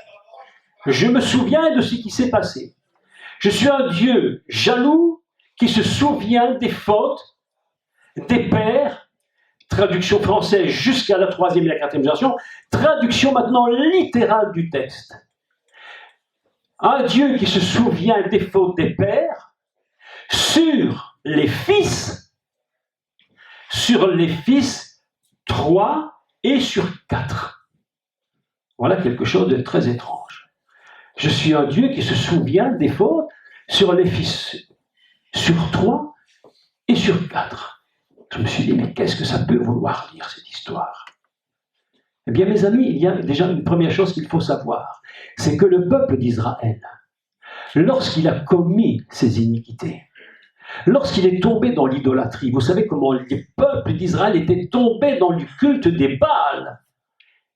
je me souviens de ce qui s'est passé. Je suis un Dieu jaloux qui se souvient des fautes des pères, traduction française jusqu'à la 3e et la 4e génération, traduction maintenant littérale du texte. Un Dieu qui se souvient des fautes des pères, sur les fils 3 et sur 4. Voilà quelque chose de très étrange. Je suis un Dieu qui se souvient des fautes sur les fils sur 3 et sur 4. Je me suis dit, mais qu'est-ce que ça peut vouloir dire cette histoire? Eh bien, mes amis, il y a déjà une première chose qu'il faut savoir, c'est que le peuple d'Israël, lorsqu'il a commis ses iniquités, lorsqu'il est tombé dans l'idolâtrie, vous savez comment les peuples d'Israël étaient tombés dans le culte des Baals.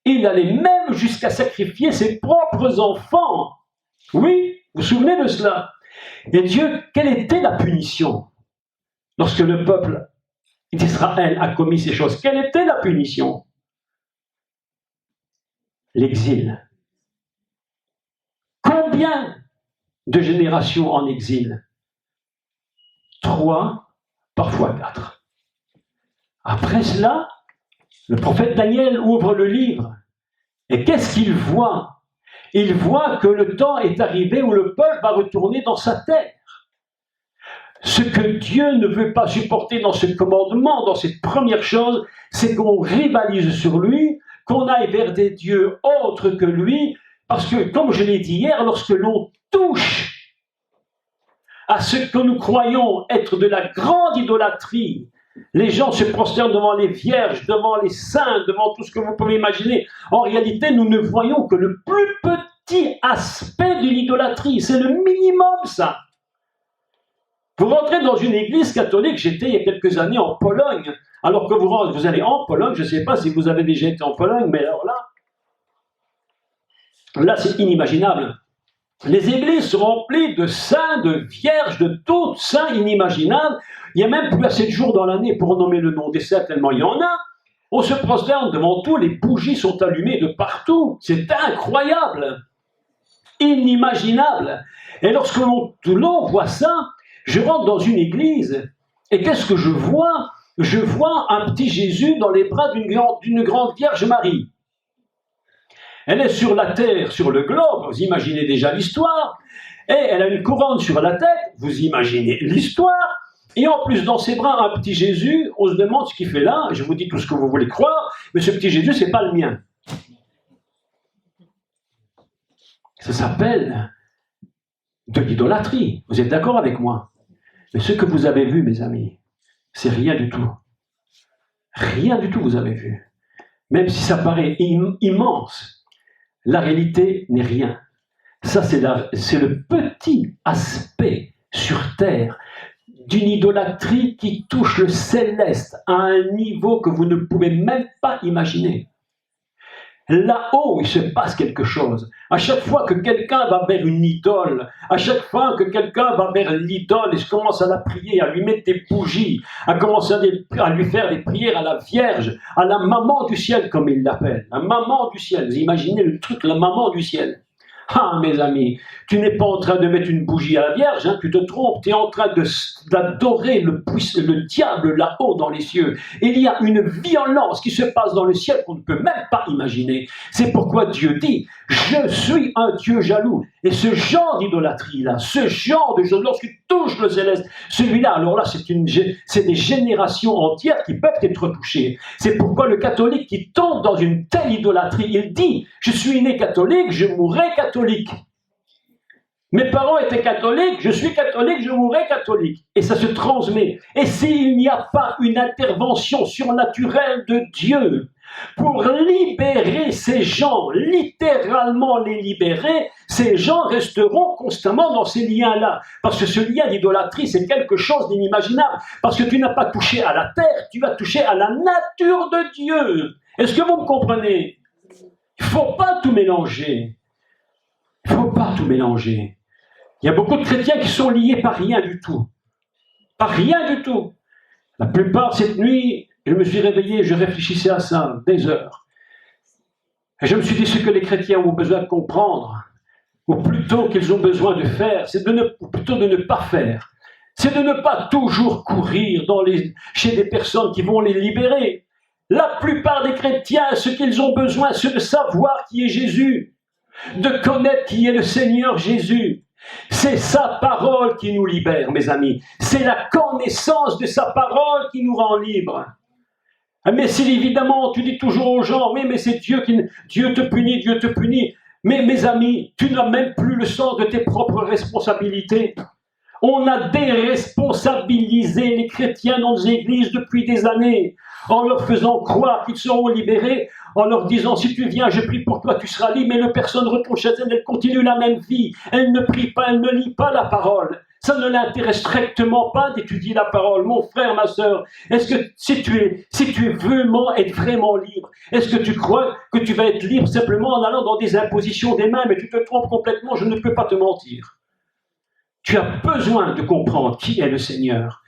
Il allait même jusqu'à sacrifier ses propres enfants. Oui, vous vous souvenez de cela? Et Dieu, quelle était la punition lorsque le peuple d'Israël a commis ces choses? Quelle était la punition? L'exil. Combien de générations en exil? 3, parfois 4. Après cela, le prophète Daniel ouvre le livre. Et qu'est-ce qu'il voit? Il voit que le temps est arrivé où le peuple va retourner dans sa terre. Ce que Dieu ne veut pas supporter dans ce commandement, dans cette première chose, c'est qu'on rivalise sur lui, qu'on aille vers des dieux autres que lui, parce que, comme je l'ai dit hier, lorsque l'on touche à ce que nous croyons être de la grande idolâtrie, les gens se prosternent devant les vierges, devant les saints, devant tout ce que vous pouvez imaginer. En réalité, nous ne voyons que le plus petit aspect de l'idolâtrie. C'est le minimum, ça. Vous rentrez dans une église catholique, j'étais il y a quelques années en Pologne, alors que vous allez en Pologne, je ne sais pas si vous avez déjà été en Pologne, mais alors là c'est inimaginable. Les églises sont remplies de saints, de vierges, de tous saints inimaginables. Il n'y a même plus assez de jours dans l'année pour nommer le nom des saints, tellement il y en a. On se prosterne devant tout, les bougies sont allumées de partout. C'est incroyable, inimaginable. Et lorsque l'on voit ça, je rentre dans une église, et qu'est-ce que je vois? Je vois un petit Jésus dans les bras d'une grande Vierge Marie. Elle est sur la terre, sur le globe, vous imaginez déjà l'histoire, et elle a une couronne sur la tête, vous imaginez l'histoire, et en plus dans ses bras un petit Jésus, on se demande ce qu'il fait là, je vous dis tout ce que vous voulez croire, mais ce petit Jésus, c'est pas le mien. Ça s'appelle de l'idolâtrie. Vous êtes d'accord avec moi? Mais ce que vous avez vu, mes amis, c'est rien du tout. Rien du tout vous avez vu. Même si ça paraît immense, la réalité n'est rien. Ça, c'est le petit aspect sur terre d'une idolâtrie qui touche le céleste à un niveau que vous ne pouvez même pas imaginer. Là-haut, il se passe quelque chose. À chaque fois que quelqu'un va vers une idole, à chaque fois que quelqu'un va vers l'idole et commence à la prier, à lui mettre des bougies, à commencer à lui faire des prières à la Vierge, à la maman du ciel, comme il l'appelle, la maman du ciel. Vous imaginez le truc, la maman du ciel. Ah, mes amis, tu n'es pas en train de mettre une bougie à la Vierge, hein, tu te trompes, tu es en train d'adorer le diable là-haut dans les cieux. Il y a une violence qui se passe dans le ciel qu'on ne peut même pas imaginer. C'est pourquoi Dieu dit, je suis un Dieu jaloux. Et ce genre d'idolâtrie-là, ce genre de choses, lorsqu'il touche le céleste, celui-là, alors là, c'est des générations entières qui peuvent être touchées. C'est pourquoi le catholique qui tombe dans une telle idolâtrie, il dit, je suis né catholique, je mourrai catholique. Mes parents étaient catholiques, je suis catholique, je mourrai catholique. Et ça se transmet. Et s'il n'y a pas une intervention surnaturelle de Dieu pour libérer ces gens, littéralement les libérer, ces gens resteront constamment dans ces liens-là. Parce que ce lien d'idolâtrie, c'est quelque chose d'inimaginable. Parce que tu n'as pas touché à la terre, tu vas toucher à la nature de Dieu. Est-ce que vous me comprenez? Il ne faut pas tout mélanger. Il ne faut pas tout mélanger. Il y a beaucoup de chrétiens qui sont liés par rien du tout. Par rien du tout. La plupart, cette nuit, je me suis réveillé, je réfléchissais à ça, des heures. Et je me suis dit, ce que les chrétiens ont besoin de comprendre, ou plutôt qu'ils ont besoin de faire, c'est plutôt de ne pas faire. C'est de ne pas toujours courir chez des personnes qui vont les libérer. La plupart des chrétiens, ce qu'ils ont besoin, c'est de savoir qui est Jésus, de connaître qui est le Seigneur Jésus. C'est sa parole qui nous libère, mes amis. C'est la connaissance de sa parole qui nous rend libres. Mais si évidemment, tu dis toujours aux gens, oui, mais c'est Dieu Dieu te punit, Dieu te punit. Mais mes amis, tu n'as même plus le sens de tes propres responsabilités. On a déresponsabilisé les chrétiens dans les églises depuis des années, en leur faisant croire qu'ils seront libérés, en leur disant, si tu viens, je prie pour toi, tu seras libre, mais la personne retourne chez elle, elle continue la même vie, elle ne prie pas, elle ne lit pas la parole. Ça ne l'intéresse strictement pas d'étudier la parole. Mon frère, ma sœur, est-ce que si tu veux être vraiment libre, est-ce que tu crois que tu vas être libre simplement en allant dans des impositions des mains, mais tu te trompes complètement, je ne peux pas te mentir. Tu as besoin de comprendre qui est le Seigneur.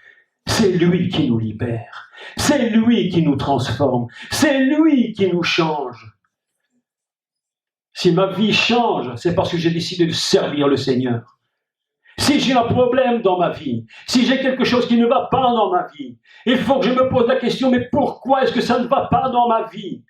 C'est lui qui nous libère. C'est lui qui nous transforme. C'est lui qui nous change. Si ma vie change, c'est parce que j'ai décidé de servir le Seigneur. Si j'ai un problème dans ma vie, si j'ai quelque chose qui ne va pas dans ma vie, il faut que je me pose la question, mais pourquoi est-ce que ça ne va pas dans ma vie?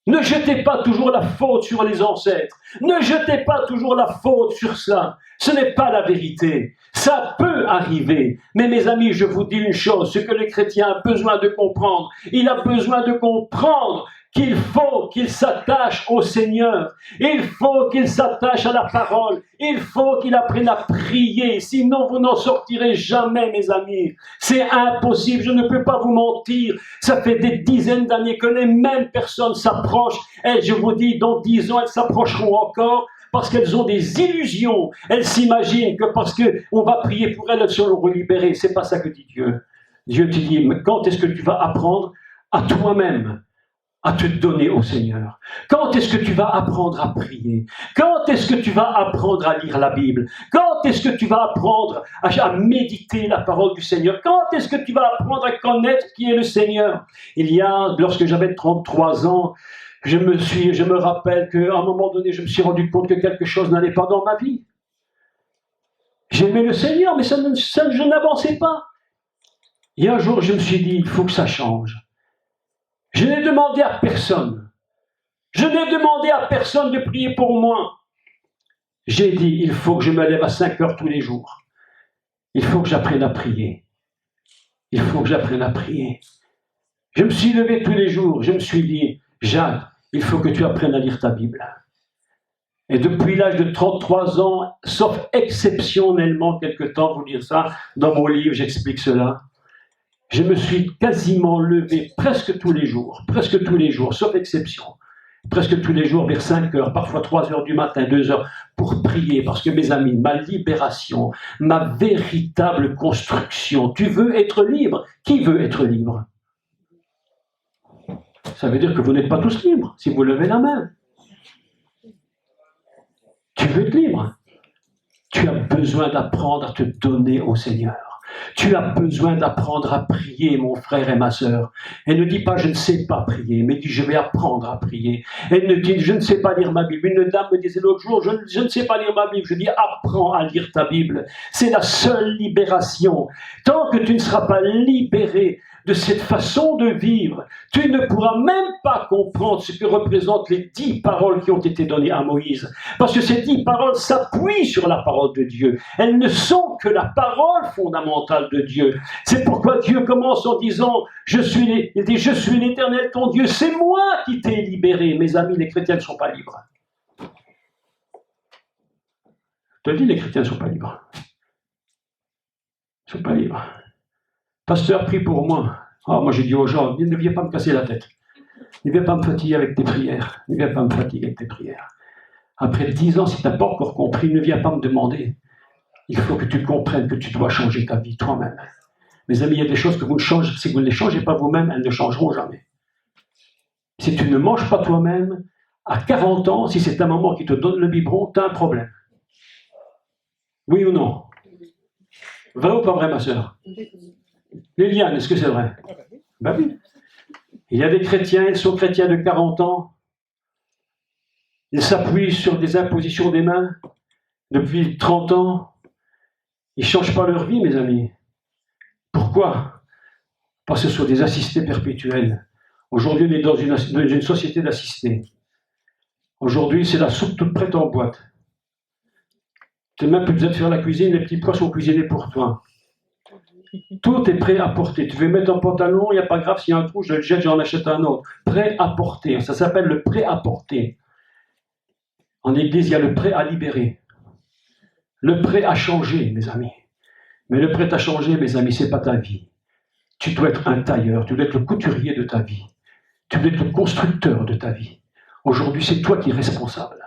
Ne jetez pas toujours la faute sur les ancêtres. Ne jetez pas toujours la faute sur cela. Ce n'est pas la vérité. Ça peut arriver. Mais mes amis, je vous dis une chose, ce que le chrétien a besoin de comprendre, il a besoin de comprendre qu'il faut qu'il s'attache au Seigneur. Il faut qu'il s'attache à la parole. Il faut qu'il apprenne à prier. Sinon, vous n'en sortirez jamais, mes amis. C'est impossible. Je ne peux pas vous mentir. Ça fait des dizaines d'années que les mêmes personnes s'approchent. Et je vous dis, dans 10 ans, elles s'approcheront encore parce qu'elles ont des illusions. Elles s'imaginent que parce qu'on va prier pour elles, elles seront libérées. C'est pas ça que dit Dieu. Dieu te dit, mais quand est-ce que tu vas apprendre à toi-même à te donner au Seigneur? Quand est-ce que tu vas apprendre à prier? Quand est-ce que tu vas apprendre à lire la Bible? Quand est-ce que tu vas apprendre à méditer la parole du Seigneur? Quand est-ce que tu vas apprendre à connaître qui est le Seigneur? Lorsque j'avais 33 ans, je me rappelle qu'à un moment donné, je me suis rendu compte que quelque chose n'allait pas dans ma vie. J'aimais le Seigneur, mais je n'avançais pas. Et un jour, je me suis dit, il faut que ça change. Je n'ai demandé à personne. Je n'ai demandé à personne de prier pour moi. J'ai dit, il faut que je me lève à 5 heures tous les jours. Il faut que j'apprenne à prier. Il faut que j'apprenne à prier. Je me suis levé tous les jours. Je me suis dit, Jacques, il faut que tu apprennes à lire ta Bible. Et depuis l'âge de 33 ans, sauf exceptionnellement quelque temps, vous dire ça, dans mon livre, j'explique cela, je me suis quasiment levé presque tous les jours, sauf exception, presque tous les jours vers 5 heures, parfois 3 heures du matin, 2 heures, pour prier, parce que mes amis, ma libération, ma véritable construction, tu veux être libre? Qui veut être libre? Ça veut dire que vous n'êtes pas tous libres, si vous levez la main. Tu veux être libre. Tu as besoin d'apprendre à te donner au Seigneur. Tu as besoin d'apprendre à prier, mon frère et ma sœur. Et ne dis pas, je ne sais pas prier, mais dis, je vais apprendre à prier. Et ne dis, je ne sais pas lire ma Bible. Une dame me disait l'autre jour, je ne sais pas lire ma Bible. Je dis, apprends à lire ta Bible. C'est la seule libération. Tant que tu ne seras pas libéré de cette façon de vivre, tu ne pourras même pas comprendre ce que représentent les 10 paroles qui ont été données à Moïse. Parce que ces 10 paroles s'appuient sur la parole de Dieu. Elles ne sont que la parole fondamentale de Dieu. C'est pourquoi Dieu commence en disant, il dit, je suis l'Éternel ton Dieu, c'est moi qui t'ai libéré. Mes amis, les chrétiens ne sont pas libres. Je te dis, les chrétiens ne sont pas libres. Ils ne sont pas libres. Pasteur, prie pour moi. Ah, moi, j'ai dit aux gens, ne viens pas me casser la tête. Ne viens pas me fatiguer avec tes prières. Ne viens pas me fatiguer avec tes prières. Après 10 ans, si tu n'as pas encore compris, ne viens pas me demander. Il faut que tu comprennes que tu dois changer ta vie toi-même. Mes amis, il y a des choses que vous ne changez, si vous ne les changez pas vous-même, elles ne changeront jamais. Si tu ne manges pas toi-même, à 40 ans, si c'est ta maman qui te donne le biberon, tu as un problème. Oui ou non? Vrai ou pas vrai, ma sœur? Liliane, est-ce que c'est vrai? Ben oui. Il y a des chrétiens, ils sont chrétiens de 40 ans. Ils s'appuient sur des impositions des mains depuis 30 ans. Ils ne changent pas leur vie, mes amis. Pourquoi? Parce que ce sont des assistés perpétuels. Aujourd'hui, on est dans une société d'assistés. Aujourd'hui, c'est la soupe toute prête en boîte. Tu n'as même plus besoin de faire la cuisine, les petits pois sont cuisinés pour toi. Tout est prêt à porter. Tu veux mettre un pantalon, il n'y a pas grave, s'il y a un trou, je le jette, j'en achète un autre. Prêt à porter. Ça s'appelle le prêt à porter. En Église, il y a le prêt à libérer. Le prêt à changer, mes amis. Mais le prêt à changer, mes amis, ce n'est pas ta vie. Tu dois être un tailleur, tu dois être le couturier de ta vie. Tu dois être le constructeur de ta vie. Aujourd'hui, c'est toi qui es responsable.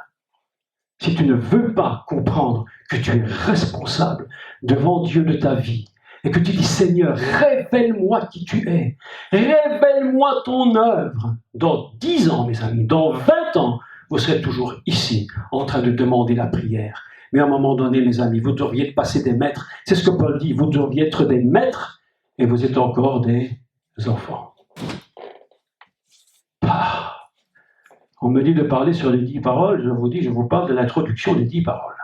Si tu ne veux pas comprendre que tu es responsable devant Dieu de ta vie, et que tu dis, Seigneur, révèle-moi qui tu es. Révèle-moi ton œuvre. Dans 10 ans, mes amis, dans 20 ans, vous serez toujours ici, en train de demander la prière. Mais à un moment donné, mes amis, vous devriez passer des maîtres. C'est ce que Paul dit, vous devriez être des maîtres, et vous êtes encore des enfants. Ah. On me dit de parler sur les 10 paroles, je vous dis, je vous parle de l'introduction des 10 paroles.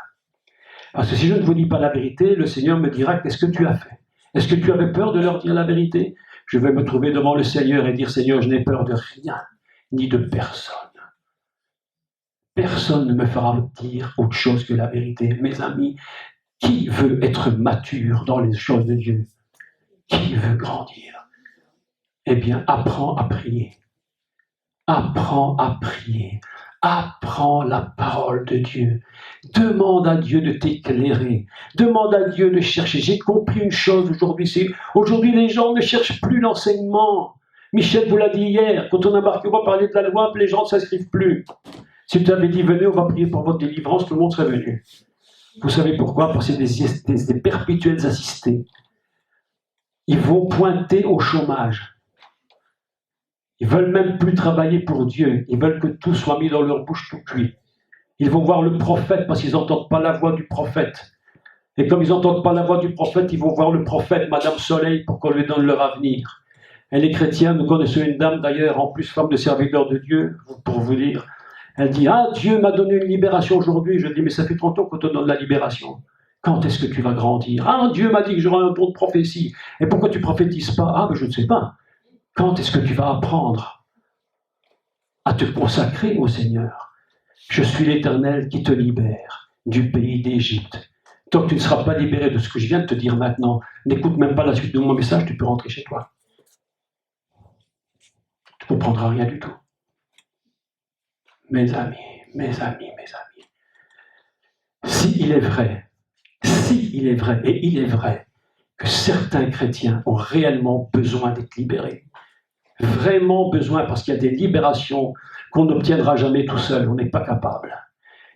Parce que si je ne vous dis pas la vérité, le Seigneur me dira, qu'est-ce que tu as fait? Est-ce que tu avais peur de leur dire la vérité? Je vais me trouver devant le Seigneur et dire, Seigneur, je n'ai peur de rien, ni de personne. Personne ne me fera dire autre chose que la vérité. Mes amis, qui veut être mature dans les choses de Dieu? Qui veut grandir? Eh bien, apprends à prier. Apprends à prier. Apprends la parole de Dieu. Demande à Dieu de t'éclairer. Demande à Dieu de chercher. J'ai compris une chose aujourd'hui. Aujourd'hui, les gens ne cherchent plus l'enseignement. Michel vous l'a dit hier. Quand on va parler de la loi, les gens ne s'inscrivent plus. Si tu avais dit, venez, on va prier pour votre délivrance, tout le monde serait venu. Vous savez pourquoi? Parce que c'est des perpétuels assistés. Ils vont pointer au chômage. Ils veulent même plus travailler pour Dieu. Ils veulent que tout soit mis dans leur bouche tout cuit. Ils vont voir le prophète parce qu'ils n'entendent pas la voix du prophète. Et comme ils n'entendent pas la voix du prophète, ils vont voir le prophète, Madame Soleil, pour qu'on lui donne leur avenir. Et les chrétiens, nous connaissons une dame d'ailleurs, en plus femme de serviteur de Dieu, pour vous dire. Elle dit, ah, Dieu m'a donné une libération aujourd'hui. Je dis, mais ça fait 30 ans qu'on te donne la libération. Quand est-ce que tu vas grandir? Ah, Dieu m'a dit que j'aurai un don de prophétie. Et pourquoi tu ne prophétises pas? Ah, ben je ne sais pas. Quand est-ce que tu vas apprendre à te consacrer au Seigneur? Je suis l'Éternel qui te libère du pays d'Égypte. Tant que tu ne seras pas libéré de ce que je viens de te dire maintenant, n'écoute même pas la suite de mon message, tu peux rentrer chez toi. Tu ne comprendras rien du tout. Mes amis, il est vrai, et il est vrai, que certains chrétiens ont réellement besoin d'être libérés. Vraiment besoin, parce qu'il y a des libérations qu'on n'obtiendra jamais tout seul, on n'est pas capable.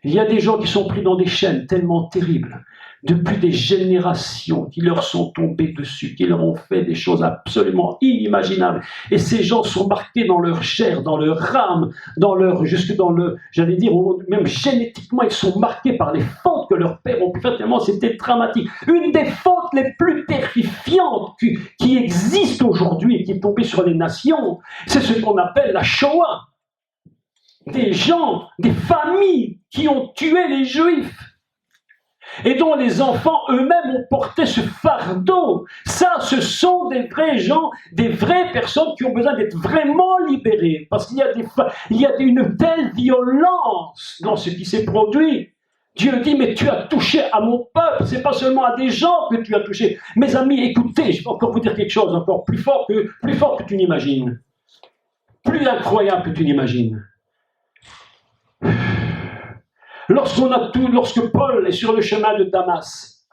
Il y a des gens qui sont pris dans des chaînes tellement terribles, depuis des générations qui leur sont tombées dessus, qui leur ont fait des choses absolument inimaginables. Et ces gens sont marqués dans leur chair, dans leur âme, jusque dans le, j'allais dire, même génétiquement, ils sont marqués par les fautes que leurs pères ont pu faire, tellement c'était dramatique. Une des fautes les plus terrifiantes qui existent aujourd'hui et qui est tombée sur les nations, c'est ce qu'on appelle la Shoah. Des gens, des familles qui ont tué les Juifs et dont les enfants eux-mêmes ont porté ce fardeau. Ça, ce sont des vrais gens, des vraies personnes qui ont besoin d'être vraiment libérées, parce qu'il y a une telle violence dans ce qui s'est produit. Dieu dit, mais tu as touché à mon peuple, c'est pas seulement à des gens que tu as touché. Mes amis, écoutez, je vais encore vous dire quelque chose encore plus fort que tu n'imagines, plus incroyable que tu n'imagines. Lorsque Paul est sur le chemin de Damas,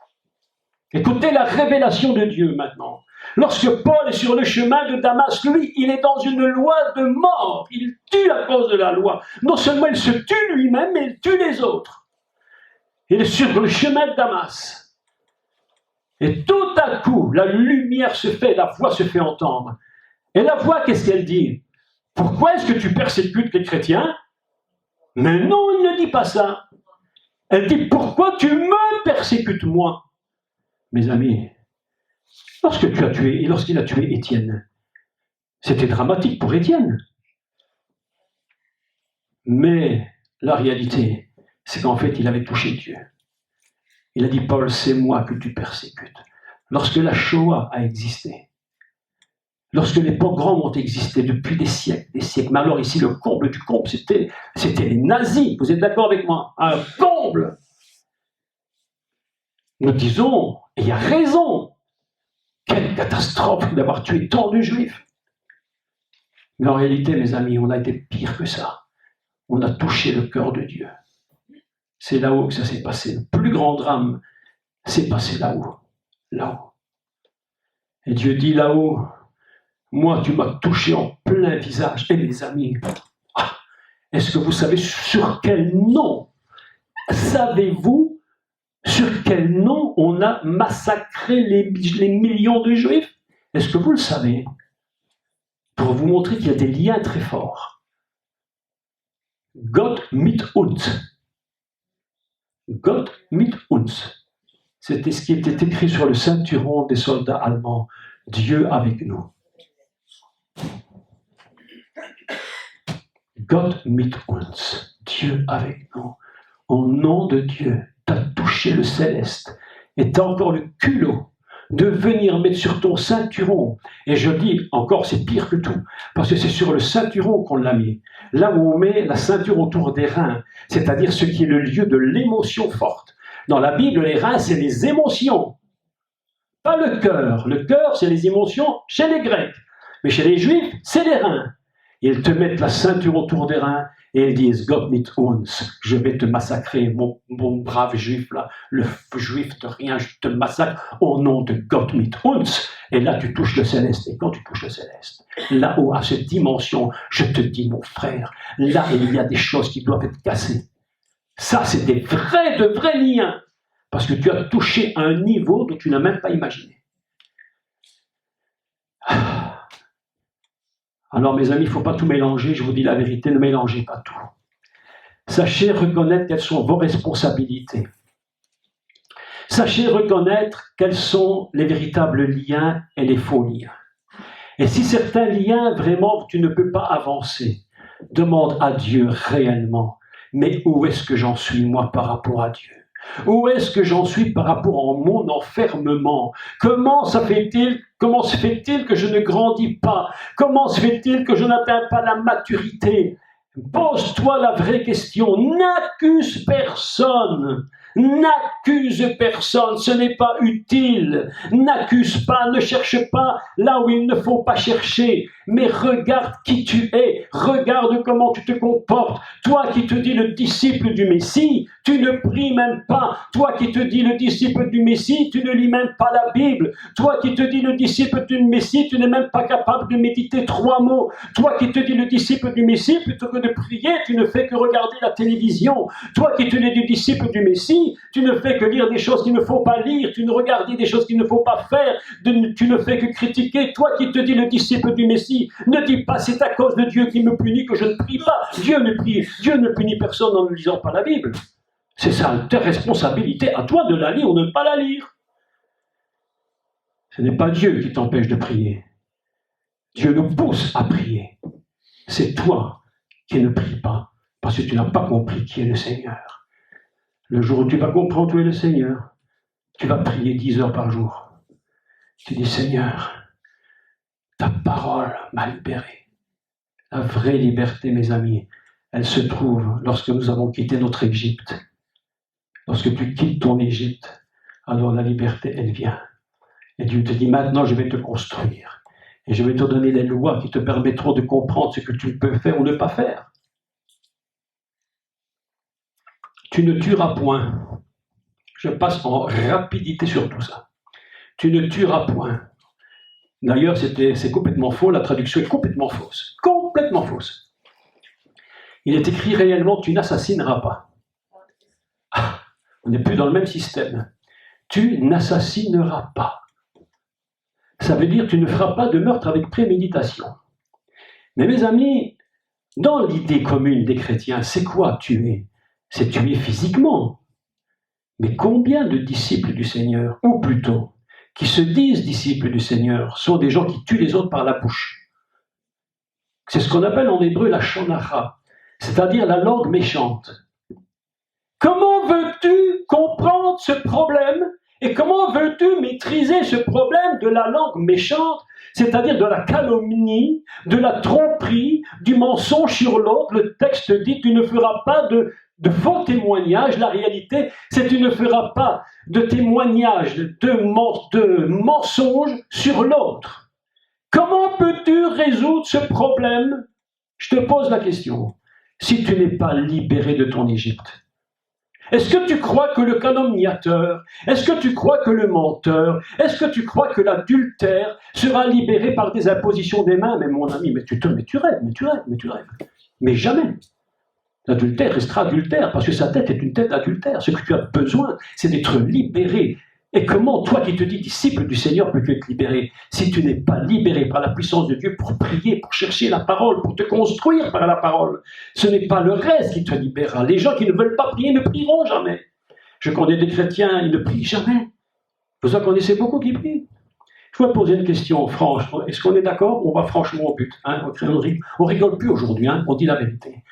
écoutez la révélation de Dieu maintenant. Lorsque Paul est sur le chemin de Damas, lui, il est dans une loi de mort. Il tue à cause de la loi. Non seulement il se tue lui-même, mais il tue les autres. Il est sur le chemin de Damas. Et tout à coup, la lumière se fait, la voix se fait entendre. Et la voix, qu'est-ce qu'elle dit? Pourquoi est-ce que tu persécutes les chrétiens? Mais non, il ne dit pas ça. Elle dit, pourquoi tu me persécutes, moi? Mes amis, lorsqu'il a tué Étienne, c'était dramatique pour Étienne. Mais la réalité, c'est qu'en fait, il avait touché Dieu. Il a dit, Paul, c'est moi que tu persécutes. Lorsque la Shoah a existé, lorsque les pogroms ont existé depuis des siècles, mais alors ici, le comble du comble, c'était les nazis. Vous êtes d'accord avec moi? Un comble. Nous disons, et il y a raison, quelle catastrophe d'avoir tué tant de juifs. Mais en réalité, mes amis, on a été pire que ça. On a touché le cœur de Dieu. C'est là-haut que ça s'est passé. Le plus grand drame s'est passé là-haut. Là-haut. Et Dieu dit là-haut, moi, tu m'as touché en plein visage. Et mes amis, est-ce que vous savez sur quel nom? Savez-vous sur quel nom on a massacré les millions de juifs? Est-ce que vous le savez? Pour vous montrer qu'il y a des liens très forts. Gott mit uns. Gott mit uns. C'était ce qui était écrit sur le ceinturon des soldats allemands. Dieu avec nous. Gott mit uns. Dieu avec nous. Au nom de Dieu, tu as touché le céleste. Et tu as encore le culot de venir mettre sur ton ceinturon. Et je dis encore, c'est pire que tout. Parce que c'est sur le ceinturon qu'on l'a mis. Là où on met la ceinture autour des reins. C'est-à-dire ce qui est le lieu de l'émotion forte. Dans la Bible, les reins, c'est les émotions. Pas le cœur. Le cœur, c'est les émotions chez les Grecs. Mais chez les Juifs, c'est les reins. Ils te mettent la ceinture autour des reins et ils disent, Gott mit uns, je vais te massacrer, mon brave juif là, le juif de rien, je te massacre au nom de Gott mit uns. Et là, tu touches le céleste. Et quand tu touches le céleste, là-haut, à cette dimension, je te dis, mon frère, là, il y a des choses qui doivent être cassées. Ça, c'est de vrais liens. Parce que tu as touché un niveau dont tu n'as même pas imaginé. Alors, mes amis, il ne faut pas tout mélanger. Je vous dis la vérité, ne mélangez pas tout. Sachez reconnaître quelles sont vos responsabilités. Sachez reconnaître quels sont les véritables liens et les faux liens. Et si certains liens, vraiment, tu ne peux pas avancer, demande à Dieu réellement, mais où est-ce que j'en suis, moi, par rapport à Dieu? Où est-ce que j'en suis par rapport à mon enfermement? Comment se fait-il que je ne grandis pas? Comment se fait-il que je n'atteins pas la maturité? Pose-toi la vraie question. N'accuse personne. N'accuse personne, ce n'est pas utile. N'accuse pas, ne cherche pas là où il ne faut pas chercher. Mais regarde qui tu es, regarde comment tu te comportes. Toi qui te dis le disciple du Messie, tu ne pries même pas. Toi qui te dis le disciple du Messie, tu ne lis même pas la Bible. Toi qui te dis le disciple du Messie, tu n'es même pas capable de méditer 3 mots. Toi qui te dis le disciple du Messie, plutôt que de prier, tu ne fais que regarder la télévision. Toi qui te dis du disciple du Messie, tu ne fais que lire des choses qu'il ne faut pas lire, tu ne regardes des choses qu'il ne faut pas faire, tu ne fais que critiquer. Toi qui te dis le disciple du Messie, ne dis pas c'est à cause de Dieu qui me punit que je ne prie pas. Dieu ne punit personne en ne lisant pas la Bible. C'est ça, ta responsabilité, à toi de la lire ou de ne pas la lire. Ce n'est pas Dieu qui t'empêche de prier. Dieu nous pousse à prier. C'est toi qui ne pries pas, parce que tu n'as pas compris qui est le Seigneur. Le jour où tu vas comprendre où est le Seigneur, tu vas prier 10 heures par jour. Tu dis, Seigneur, ta parole m'a libéré. La vraie liberté, mes amis, elle se trouve lorsque nous avons quitté notre Égypte. Lorsque tu quittes ton Égypte, alors la liberté, elle vient. Et Dieu te dit, maintenant, je vais te construire. Et je vais te donner les lois qui te permettront de comprendre ce que tu peux faire ou ne pas faire. Tu ne tueras point. Je passe en rapidité sur tout ça. Tu ne tueras point. D'ailleurs, c'est complètement faux. La traduction est complètement fausse. Complètement fausse. Il est écrit réellement, tu n'assassineras pas. Ah, on n'est plus dans le même système. Tu n'assassineras pas. Ça veut dire tu ne feras pas de meurtre avec préméditation. Mais mes amis, dans l'idée commune des chrétiens, c'est quoi tuer? C'est tuer physiquement. Mais combien de disciples du Seigneur, ou plutôt, qui se disent disciples du Seigneur, sont des gens qui tuent les autres par la bouche? C'est ce qu'on appelle en hébreu la shonara, c'est-à-dire la langue méchante. Comment veux-tu comprendre ce problème et comment veux-tu maîtriser ce problème de la langue méchante, c'est-à-dire de la calomnie, de la tromperie, du mensonge sur l'autre? Le texte dit, tu ne feras pas de faux témoignages. La réalité, c'est que tu ne feras pas de témoignages, de mensonges sur l'autre. Comment peux-tu résoudre ce problème? Je te pose la question. Si tu n'es pas libéré de ton Égypte, est-ce que tu crois que le calomniateur, est-ce que tu crois que le menteur, est-ce que tu crois que l'adultère sera libéré par des impositions des mains? Mais mon ami, mais tu rêves. Mais jamais. L'adultère restera adultère, parce que sa tête est une tête adultère. Ce que tu as besoin, c'est d'être libéré. Et comment, toi qui te dis disciple du Seigneur, peux-tu être libéré si tu n'es pas libéré par la puissance de Dieu pour prier, pour chercher la parole, pour te construire par la parole? Ce n'est pas le reste qui te libérera. Les gens qui ne veulent pas prier ne prieront jamais. Je connais des chrétiens, ils ne prient jamais. Vous en connaissez beaucoup qui prient. Je vais poser une question franche. Est-ce qu'on est d'accord? On va franchement au but. Hein? On rigole plus aujourd'hui, hein? On dit la vérité.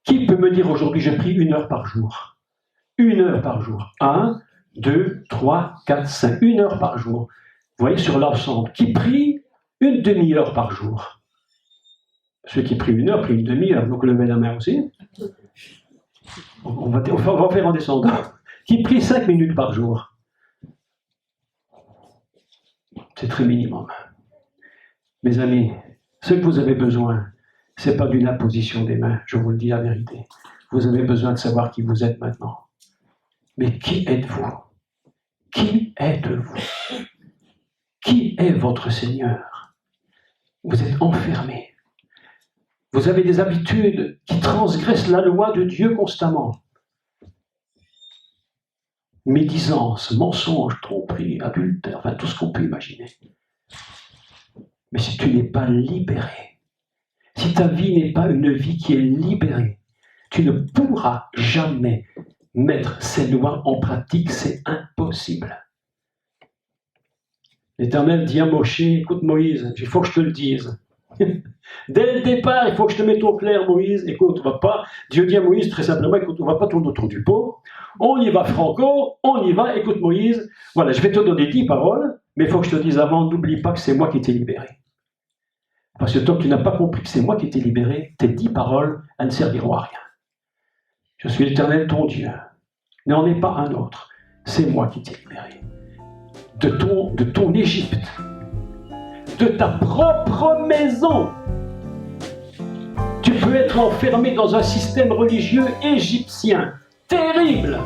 Qui peut me dire aujourd'hui, je prie 1 heure par jour? 1 heure par jour. 1, 2, 3, 4, 5. 1 heure par jour. Vous voyez, sur l'ensemble. Qui prie 1 demi-heure par jour? Ceux qui prient 1 heure prient 1 demi-heure. Donc levez la main aussi. On va faire en descendant. Qui prie 5 minutes par jour? C'est très minimum. Mes amis, ce que vous avez besoin, ce n'est pas d'une imposition des mains, je vous le dis la vérité. Vous avez besoin de savoir qui vous êtes maintenant. Mais qui êtes-vous? Qui êtes-vous? Qui est votre Seigneur? Vous êtes enfermé. Vous avez des habitudes qui transgressent la loi de Dieu constamment. Médisance, mensonge, tromperie, adultère, enfin tout ce qu'on peut imaginer. Mais si tu n'es pas libéré, si ta vie n'est pas une vie qui est libérée, tu ne pourras jamais mettre ces lois en pratique, c'est impossible. L'Éternel dit à Moshe, écoute Moïse, il faut que je te le dise. Dès le départ, il faut que je te mette au clair, Moïse. Écoute, on va pas. Dieu dit à Moïse très simplement, écoute, on va pas tourner autour du pot. On y va franco, on y va. Écoute Moïse, voilà, je vais te donner 10 paroles, mais il faut que je te dise avant, n'oublie pas que c'est moi qui t'ai libéré. Parce que tant que tu n'as pas compris que c'est moi qui t'ai libéré, tes 10 paroles, elles ne serviront à rien. Je suis l'Éternel, ton Dieu. N'en est pas un autre. C'est moi qui t'ai libéré. De ton Égypte. De ta propre maison. Tu peux être enfermé dans un système religieux égyptien. Terrible.